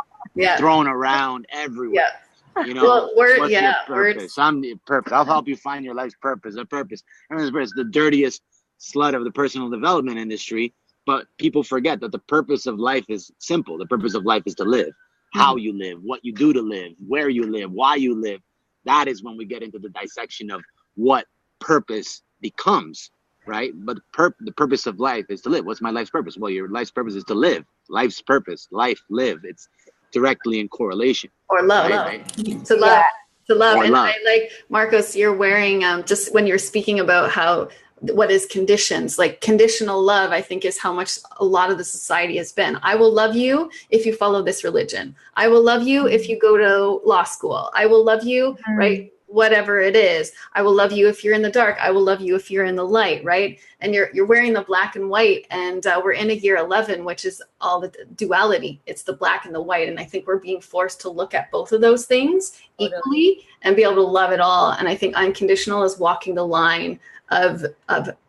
thrown around everywhere. Well, what's your purpose? words. I'm the purpose. I'll help you find your life's purpose. A purpose. It's the dirtiest slut of the personal development industry. But people forget that the purpose of life is simple. The purpose of life is to live. How you live, what you do to live, where you live, why you live. That is when we get into the dissection of what purpose becomes, right? But the purpose of life is to live. What's my life's purpose? Well, your life's purpose is to live. Life's purpose, live. It's directly in correlation. Or love, right? To love, to love. Or and love. I like, Marcos, you're wearing, just when you're speaking about how, what is conditions, like conditional love, I think is how much a lot of the society has been. I will love you if you follow this religion. I will love you if you go to law school. I will love you, right? Whatever it is. I will love you if you're in the dark. I will love you if you're in the light, right? And you're wearing the black and white, and we're in a year 11, which is all the duality. It's the black and the white, and I think we're being forced to look at both of those things equally and be able to love it all. And I think unconditional is walking the line of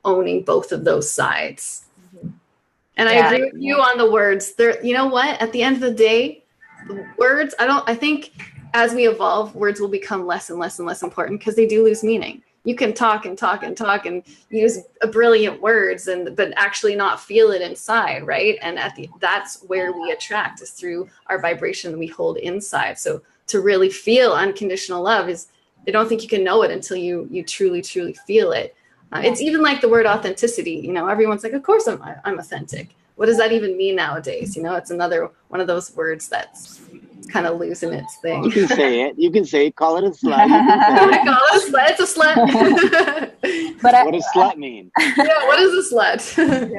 owning both of those sides. And I agree with you on the words. There, you know what? At the end of the day, the words, I think as we evolve, words will become less and less and less important because they do lose meaning. You can talk and talk and talk and use brilliant words, but actually not feel it inside, right? And that's where we attract, is through our vibration that we hold inside. So to really feel unconditional love is, I don't think you can know it until you truly, truly feel it. It's even like the word authenticity. Everyone's like, of course I'm authentic. What does that even mean nowadays? It's another one of those words that's kind of losing its thing. You can say it. You can say it. Call it a slut. Call it a slut. It's a slut. But what does slut mean? Yeah, what is a slut?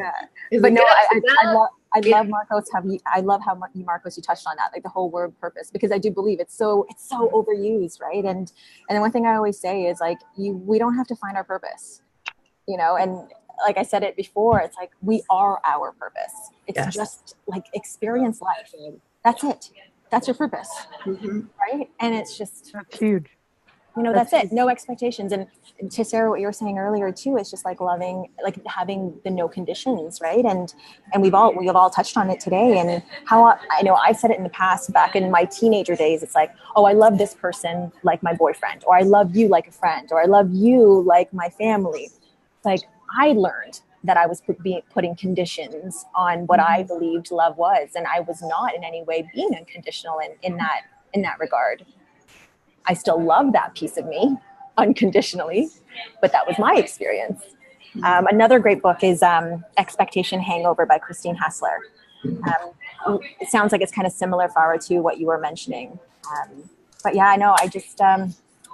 But no, I love Marcos. I love how Marcos, you touched on that, like the whole word purpose, because I do believe it's so overused, right? And the one thing I always say is like, we don't have to find our purpose, and like I said it before, it's like we are our purpose. It's just like experience life. That's it. That's your purpose, right? And it's just, that's huge. That's it. No expectations. And to Sarah, what you were saying earlier too, is just like loving, like having the no conditions, right? And we've all touched on it today. And how I know I've said it in the past, back in my teenager days, it's like, oh, I love this person like my boyfriend, or I love you like a friend, or I love you like my family. Like I learned that I was putting conditions on what I believed love was, and I was not in any way being unconditional in that regard. I still love that piece of me unconditionally, but that was my experience. Another great book is Expectation Hangover by Christine Hassler. It sounds like it's kind of similar, Farah, to what you were mentioning. But yeah, I know, I just,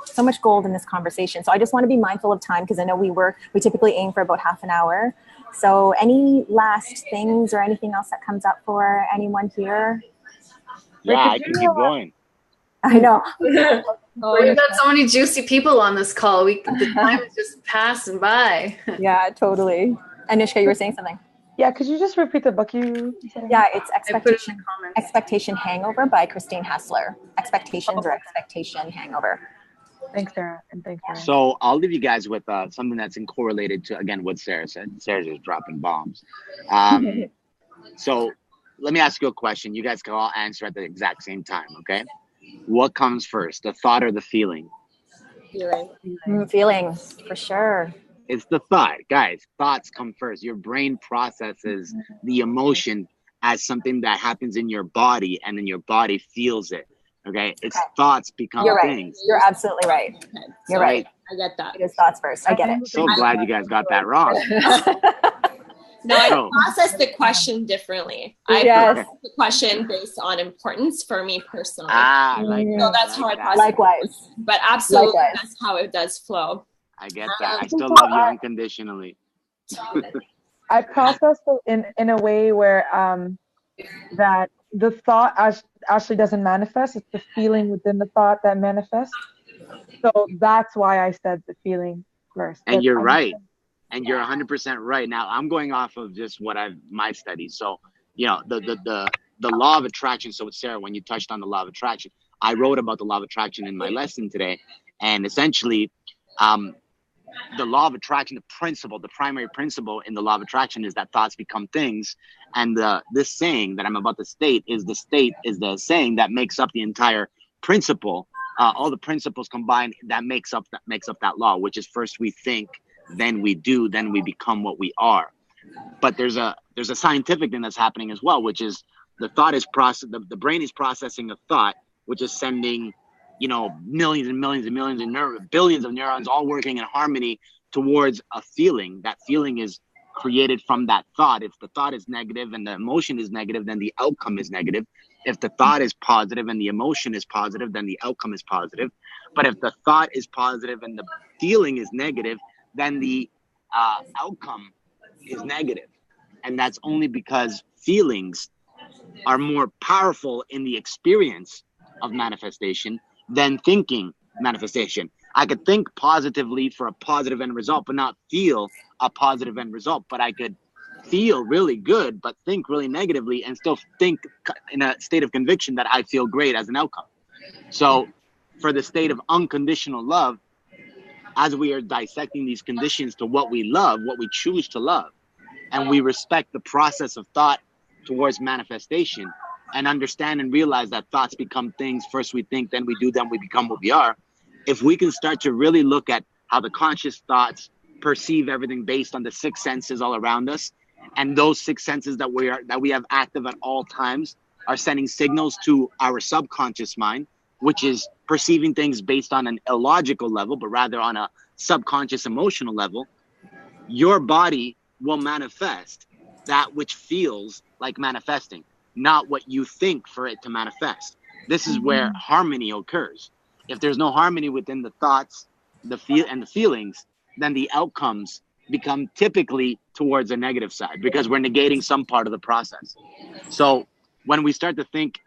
so much gold in this conversation. So I just want to be mindful of time, because I know we typically aim for about half an hour. So any last things or anything else that comes up for anyone here? Yeah, I can keep going. I know. We've got so many juicy people on this call. The time is just passing by. Yeah, totally. Anishka, you were saying something. Yeah, could you just repeat the book you said? Yeah, it's Expectation Hangover by Christine Hassler. Expectations or Expectation Hangover. Thanks, Sarah, and thanks, Sarah. So I'll leave you guys with something that's in correlated to, again, what Sarah said. Sarah's just dropping bombs. So let me ask you a question. You guys can all answer at the exact same time, okay? What comes first, the thought or the feeling? Feeling, for sure. It's the thought, guys. Thoughts come first. Your brain processes the emotion as something that happens in your body, and then your body feels it. Okay, it's thoughts become You're right. things. You're absolutely right. You're right. I get that. It is thoughts first. I get it. So glad you guys got that wrong. No, I So- process the question differently. I Yes. process the question based on importance for me personally. I like Mm. that. So that's how I that. process. Likewise. But absolutely, Likewise. that's how it does flow. I get that. I still love you unconditionally. I processed it in a way where that the thought actually doesn't manifest. It's the feeling within the thought that manifests. So that's why I said the feeling first. And But you're I- right. And you're 100% right. Now I'm going off of just what my studies. So, you know, the law of attraction. So with Sarah, when you touched on the law of attraction, I wrote about the law of attraction in my lesson today. And essentially, the law of attraction, the primary principle in the law of attraction is that thoughts become things. And this saying that I'm about to state is the saying that makes up the entire principle. All the principles combined that makes up that law, which is first we think, then we do, then we become what we are. But there's a scientific thing that's happening as well, which is the brain is processing a thought, which is sending, you know, millions and millions and millions and billions of neurons all working in harmony towards a feeling. That feeling is created from that thought. If the thought is negative and the emotion is negative, then the outcome is negative. If the thought is positive and the emotion is positive, then the outcome is positive. But if the thought is positive and the feeling is negative, then the outcome is negative. And that's only because feelings are more powerful in the experience of manifestation than thinking manifestation. I could think positively for a positive end result, but not feel a positive end result. But I could feel really good, but think really negatively and still think in a state of conviction that I feel great as an outcome. So for the state of unconditional love, as we are dissecting these conditions to what we love, what we choose to love, and we respect the process of thought towards manifestation and understand and realize that thoughts become things. First we think, then we do, then we become what we are. If we can start to really look at how the conscious thoughts perceive everything based on the six senses all around us, and those six senses that we have active at all times are sending signals to our subconscious mind, which is perceiving things based on an illogical level, but rather on a subconscious emotional level, your body will manifest that which feels like manifesting, not what you think for it to manifest. This is where harmony occurs. If there's no harmony within the thoughts, the feelings, then the outcomes become typically towards a negative side because we're negating some part of the process. So when we start to think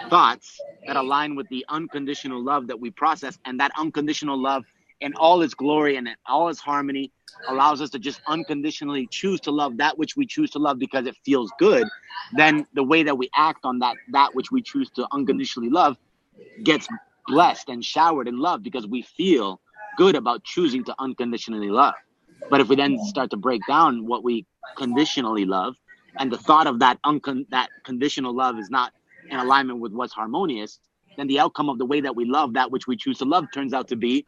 thoughts that align with the unconditional love that we process, and that unconditional love in all its glory and in all its harmony allows us to just unconditionally choose to love that which we choose to love because it feels good, then the way that we act on that which we choose to unconditionally love gets blessed and showered in love because we feel good about choosing to unconditionally love. But if we then start to break down what we conditionally love, and the thought of that conditional love is not in alignment with what's harmonious, then the outcome of the way that we love that which we choose to love turns out to be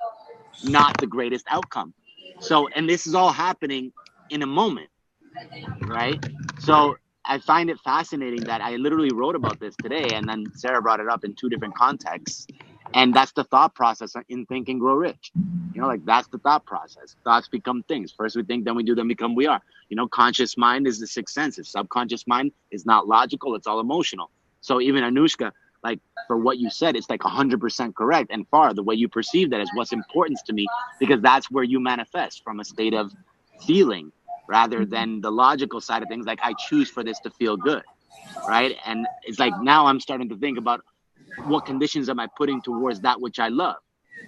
not the greatest outcome. So, and this is all happening in a moment, right? So I find it fascinating that I literally wrote about this today, and then Sarah brought it up in two different contexts. And that's the thought process in Think and Grow Rich. You know, like that's the thought process. Thoughts become things. First we think, then we do, then become we are. You know, conscious mind is the sixth sense. Subconscious mind is not logical, it's all emotional. So even Anushka, like for what you said, it's like 100% correct. And Farah, the way you perceive that is what's important to me, because that's where you manifest from a state of feeling rather than the logical side of things. Like I choose for this to feel good, right? And it's like now I'm starting to think about what conditions am I putting towards that which I love,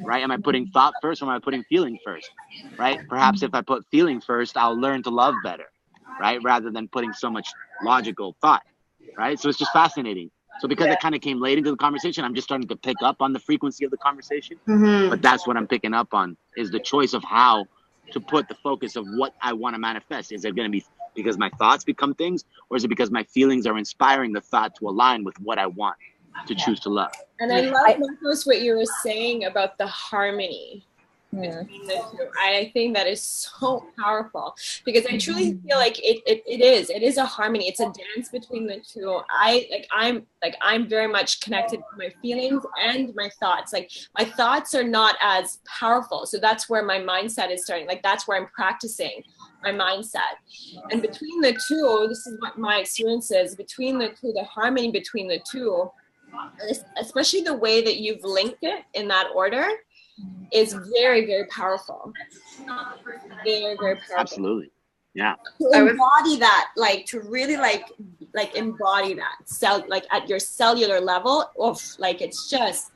right? Am I putting thought first or am I putting feeling first, right? Perhaps if I put feeling first, I'll learn to love better, right? Rather than putting so much logical thought, right? So it's just fascinating. So because it kind of came late into the conversation, I'm just starting to pick up on the frequency of the conversation. But that's what I'm picking up on, is the choice of how to put the focus of what I want to manifest. Is it going to be because my thoughts become things, or is it because my feelings are inspiring the thought to align with what I want to choose to love? And I love, Marcos, what you were saying about the harmony. I think that is so powerful, because I truly feel like it is a harmony. It's a dance between the two. I'm very much connected to my feelings and my thoughts. Like, my thoughts are not as powerful, so that's where my mindset is starting. Like, that's where I'm practicing my mindset. And between the two, this is what my experience is, between the two, the harmony between the two, especially the way that you've linked it in that order, is very, very powerful. Very, very powerful. Absolutely. Yeah. To embody that, like, to really like embody that like at your cellular level, like, it's just.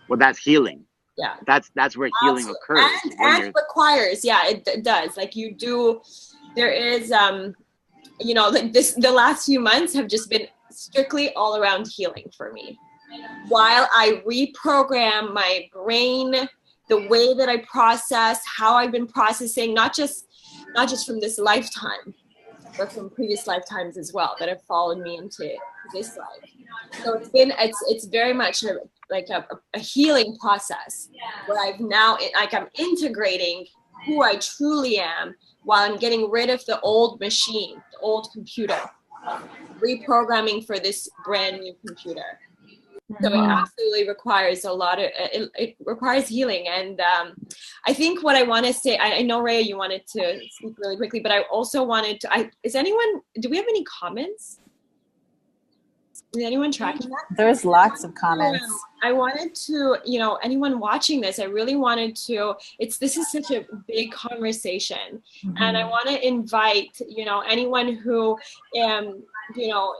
Well, that's healing. Yeah. That's where healing occurs. And requires, it does. Like, you do, there is, like the last few months have just been strictly all around healing for me. While I reprogram my brain, the way that I process, how I've been processing, not just from this lifetime, but from previous lifetimes as well that have followed me into this life. So it's very much a healing process where I've now, I'm integrating who I truly am while I'm getting rid of the old machine, the old computer, reprogramming for this brand new computer. So it absolutely requires a lot of, it requires healing. And I think what I want to say, I know, Rhea, you wanted to speak really quickly, but I also wanted to, do we have any comments? Is anyone tracking that? There's lots of comments. I wanted to, anyone watching this, I really wanted to, this is such a big conversation. And I want to invite, anyone who,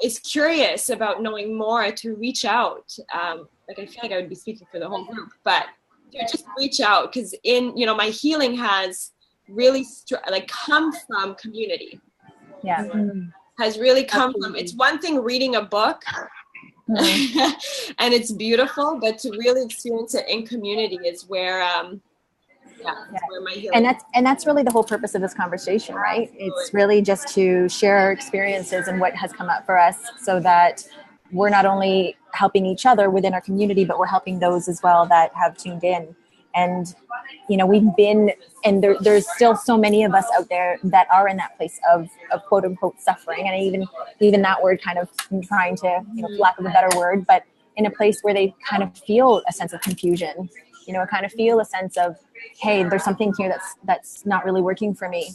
is curious about knowing more to reach out. I feel like I would be speaking for the whole group, but just reach out, because my healing has really come from community. Yeah. Has really come from, it's one thing reading a book and it's beautiful, but to really experience it in community is where where my healing. And that's really the whole purpose of this conversation, right? It's really just to share our experiences and what has come up for us, so that we're not only helping each other within our community, but we're helping those as well that have tuned in. And we've been, and there's still so many of us out there that are in that place of quote unquote suffering. And even that word kind of trying to, for lack of a better word, but in a place where they kind of feel a sense of confusion, kind of feel a sense of, hey, there's something here that's not really working for me.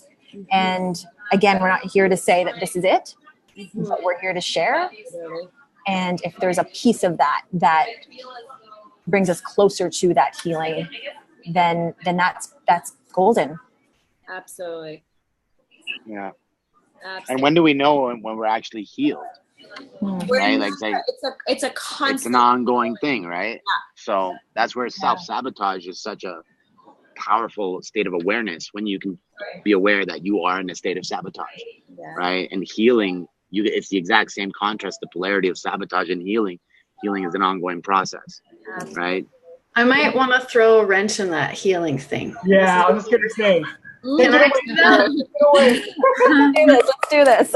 And again, we're not here to say that this is it, but we're here to share. And if there's a piece of that brings us closer to that healing, then that's golden. Absolutely. Yeah. Absolutely. And when do we know when we're actually healed? Right? It's a constant. It's an ongoing thing, right? Yeah. So that's where self-sabotage is such a powerful state of awareness, when you can be aware that you are in a state of sabotage, right? And healing, it's the exact same contrast, the polarity of sabotage and healing. Healing is an ongoing process, right? I might want to throw a wrench in that healing thing. Yeah, I was just going to say. Can I do that? Let's do this.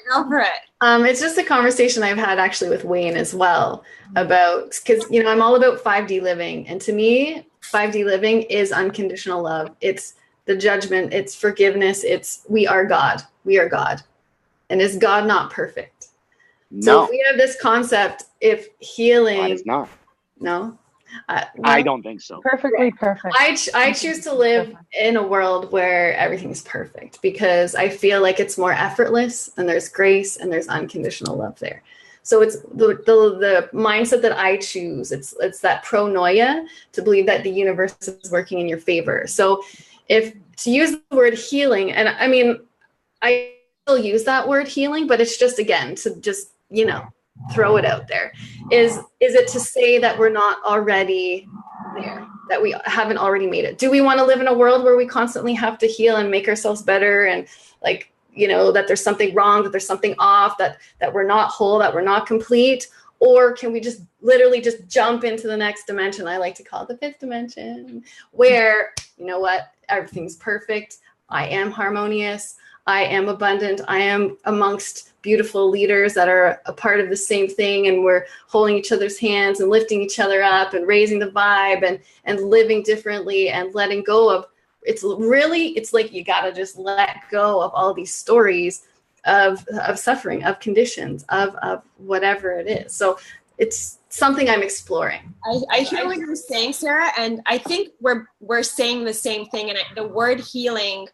Go for it. It's just a conversation I've had actually with Wayne as well about, because, I'm all about 5D living. And to me, 5D living is unconditional love. It's the judgment. It's forgiveness. It's we are God. We are God. And is God not perfect? No. So if we have this concept, if healing... God is not. No? I don't think so. Perfectly perfect. I choose to live in a world where everything's perfect, because I feel like it's more effortless, and there's grace and there's unconditional love there. So it's the mindset that I choose. It's that pronoia, to believe that the universe is working in your favor. So if to use the word healing, and I mean, I still use that word healing, but it's just, again, to just, throw it out there. Is it to say that we're not already there, that we haven't already made it? Do we want to live in a world where we constantly have to heal and make ourselves better? And that there's something wrong, that there's something off, that we're not whole, that we're not complete? Or can we just literally just jump into the next dimension? I like to call it the fifth dimension, where, you know what, everything's perfect. I am harmonious. I am abundant. I am amongst beautiful leaders that are a part of the same thing. And we're holding each other's hands and lifting each other up and raising the vibe and living differently and letting go of, it's like you got to just let go of all these stories of suffering, of conditions, of whatever it is. So it's something I'm exploring. I hear what you're saying, Sarah, and I think we're saying the same thing. And the word healing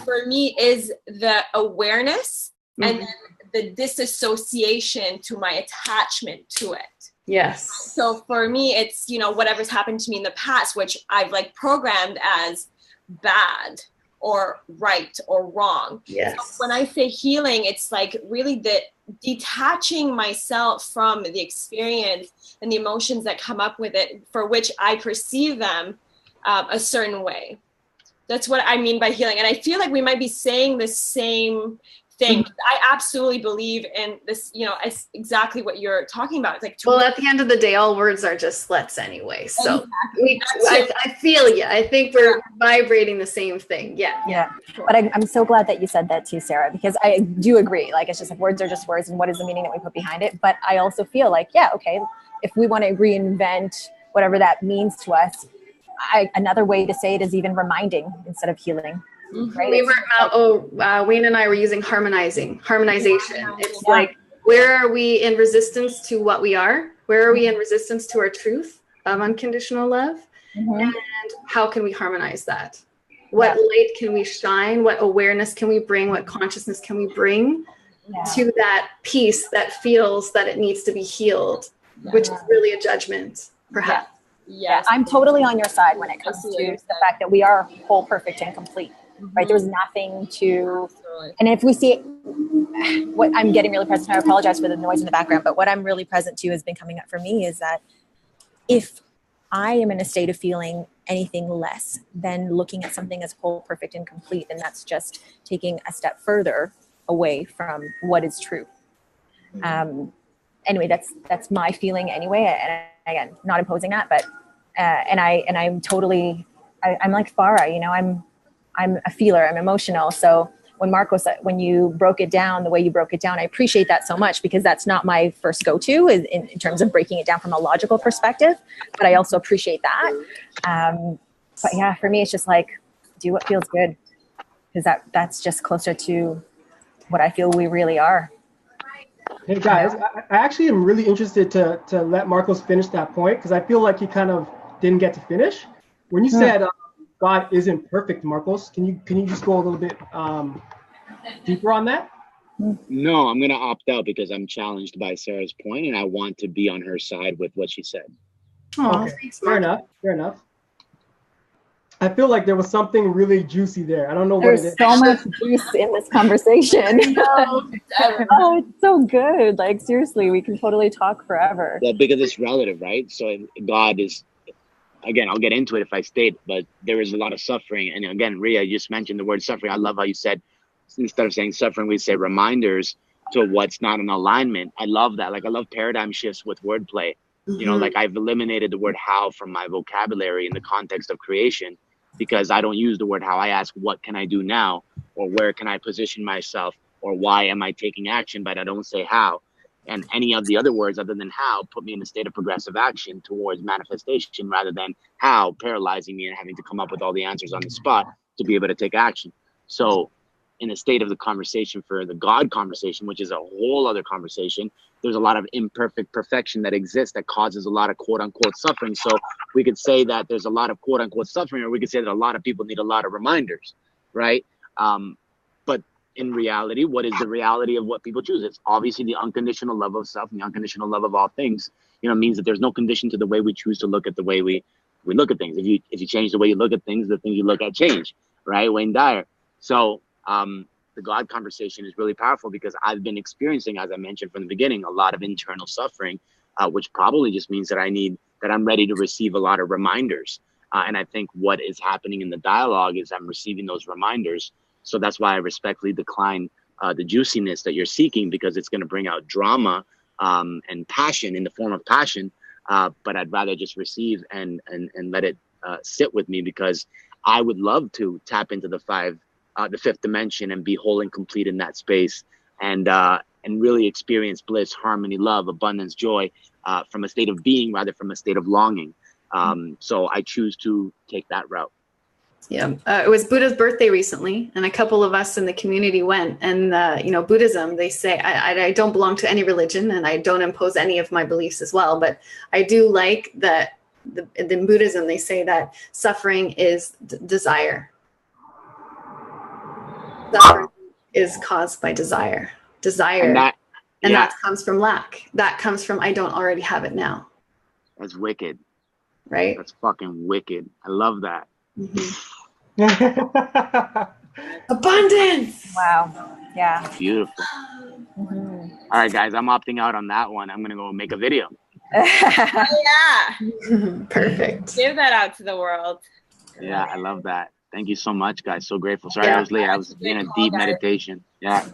for me is the awareness and then the disassociation to my attachment to it. Yes. So for me, it's, whatever's happened to me in the past, which I've programmed as bad or right or wrong. Yes. So when I say healing, it's really the detaching myself from the experience and the emotions that come up with it, for which I perceive them a certain way. That's what I mean by healing. And I feel like we might be saying the same thing. I absolutely believe in this, it's exactly what you're talking about. It's well, at the end of the day, all words are just slets anyway. So I feel you. I think we're vibrating the same thing. Yeah. Yeah. But I'm so glad that you said that too, Sarah, because I do agree. It's just words are just words, and what is the meaning that we put behind it? But I also feel okay, if we want to reinvent whatever that means to us, another way to say it is even reminding instead of healing. Right? Wayne and I were using harmonization. It's where are we in resistance to what we are? Where are we in resistance to our truth of unconditional love? And how can we harmonize that? What light can we shine? What awareness can we bring? What consciousness can we bring to that piece that feels that it needs to be healed, which is really a judgment, perhaps. Yes. I'm totally on your side when it comes to the fact that we are whole, perfect, and complete. Right? There's nothing to, and if we see what I'm getting really present, I apologize for the noise in the background, but what I'm really present to has been coming up for me is that if I am in a state of feeling anything less than looking at something as whole, perfect, and complete, then that's just taking a step further away from what is true. Anyway, that's my feeling anyway. And again, not imposing that, but, I'm totally, I'm like Farah, I'm a feeler, I'm emotional. So when Marco said, when you broke it down the way you broke it down, I appreciate that so much, because that's not my first go-to in terms of breaking it down from a logical perspective, but I also appreciate that. But yeah, for me, it's just do what feels good, because that's just closer to what I feel we really are. Hey guys, I actually am really interested to let Marcos finish that point, because I feel like he kind of didn't get to finish. When you said God isn't perfect, Marcos, can you just go a little bit deeper on that? No, I'm going to opt out because I'm challenged by Sarah's point, and I want to be on her side with what she said. Okay, fair enough. I feel like there was something really juicy there. I don't know what it is. There's so much juice in this conversation. Oh, it's so good. Seriously, we can totally talk forever. Well, because it's relative, right? So God is, again, I'll get into it if I state, but there is a lot of suffering. And again, Ria, you just mentioned the word suffering. I love how you said, instead of saying suffering, we say reminders to what's not in alignment. I love that. I love paradigm shifts with wordplay. I've eliminated the word how from my vocabulary in the context of creation, because I don't use the word how. I ask, what can I do now? Or where can I position myself? Or why am I taking action? But I don't say how. And any of the other words other than how put me in a state of progressive action towards manifestation, rather than how paralyzing me and having to come up with all the answers on the spot to be able to take action. So in the state of the conversation for the God conversation, which is a whole other conversation, there's a lot of imperfect perfection that exists that causes a lot of quote unquote suffering. So we could say that there's a lot of quote unquote suffering, or we could say that a lot of people need a lot of reminders, right? But in reality, what is the reality of what people choose? It's obviously the unconditional love of self, and the unconditional love of all things, means that there's no condition to the way we choose to look at the way we look at things. If you change the way you look at things, the things you look at change, right? Wayne Dyer. So the God conversation is really powerful, because I've been experiencing, as I mentioned from the beginning, a lot of internal suffering, which probably just means that I'm ready to receive a lot of reminders. And I think what is happening in the dialogue is I'm receiving those reminders So that's why I respectfully decline the juiciness that you're seeking, because it's going to bring out drama and passion in the form of passion. But I'd rather just receive and let it sit with me, because I would love to tap into the fifth dimension and be whole and complete in that space, and really experience bliss, harmony, love, abundance, joy from a state of being rather from a state of longing. So I choose to take that route. Yeah, it was Buddha's birthday recently, and a couple of us in the community went. And you know, Buddhism, they say, I don't belong to any religion, and I don't impose any of my beliefs as well. But I do like that in Buddhism they say that suffering is desire. Suffering is caused by desire. And that comes from lack. That comes from I don't already have it now. That's wicked. Right? That's fucking wicked. I love that. Abundance. Wow. Yeah. Beautiful. Mm-hmm. All right, guys, I'm opting out on that one. I'm gonna go make a video. Oh, yeah. Perfect. Give that out to the world. Yeah, I love that. Thank you so much, guys. So grateful. Sorry I was late. I was in a deep meditation. Yeah.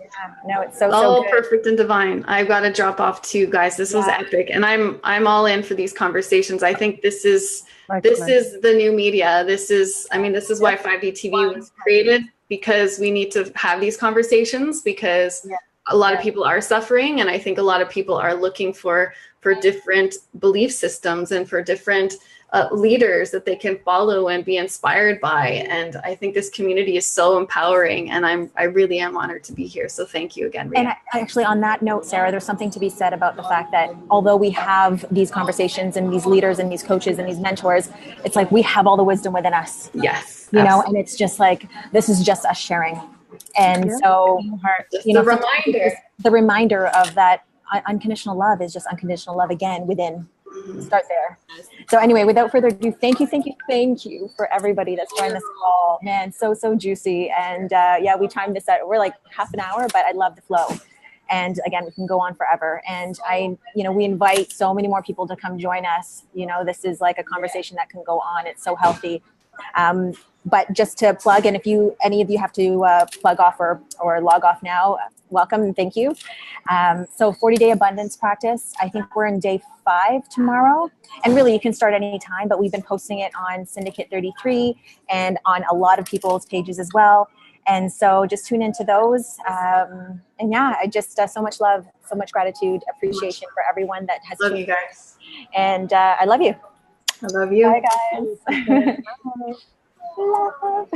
No, it's so All good. perfect and divine. I've got to drop off too, guys. This was epic, and I'm all in for these conversations. I think this is the new media. This is why 5D TV was created, because we need to have these conversations, because a lot of people are suffering, and I think a lot of people are looking for different belief systems and for different leaders that they can follow and be inspired by. And I think this community is so empowering, and I really am honored to be here. So thank you again, Rita. And actually, on that note, Sarah, there's something to be said about the fact that although we have these conversations and these leaders and these coaches and these mentors, it's like we have all the wisdom within us. Yes. You know, and it's just like, this is just us sharing. And so, just the reminder. The reminder of that unconditional love is just unconditional love again within. Start there. So anyway, without further ado, thank you for everybody that's joined this call. Man, so juicy. And we timed this out. We're like half an hour, but I love the flow. And again, we can go on forever. And we invite so many more people to come join us. You know, this is like a conversation that can go on. It's so healthy. But just to plug, and if any of you have to plug off or log off now, welcome and thank you. So 40-day abundance practice. I think we're in day 5 tomorrow. And really, you can start any time, but we've been posting it on Syndicate 33 and on a lot of people's pages as well. And so just tune into those. I just so much love, so much gratitude, appreciation for everyone that has tuned in. Love you guys. And I love you. I love you. Bye, guys. Love.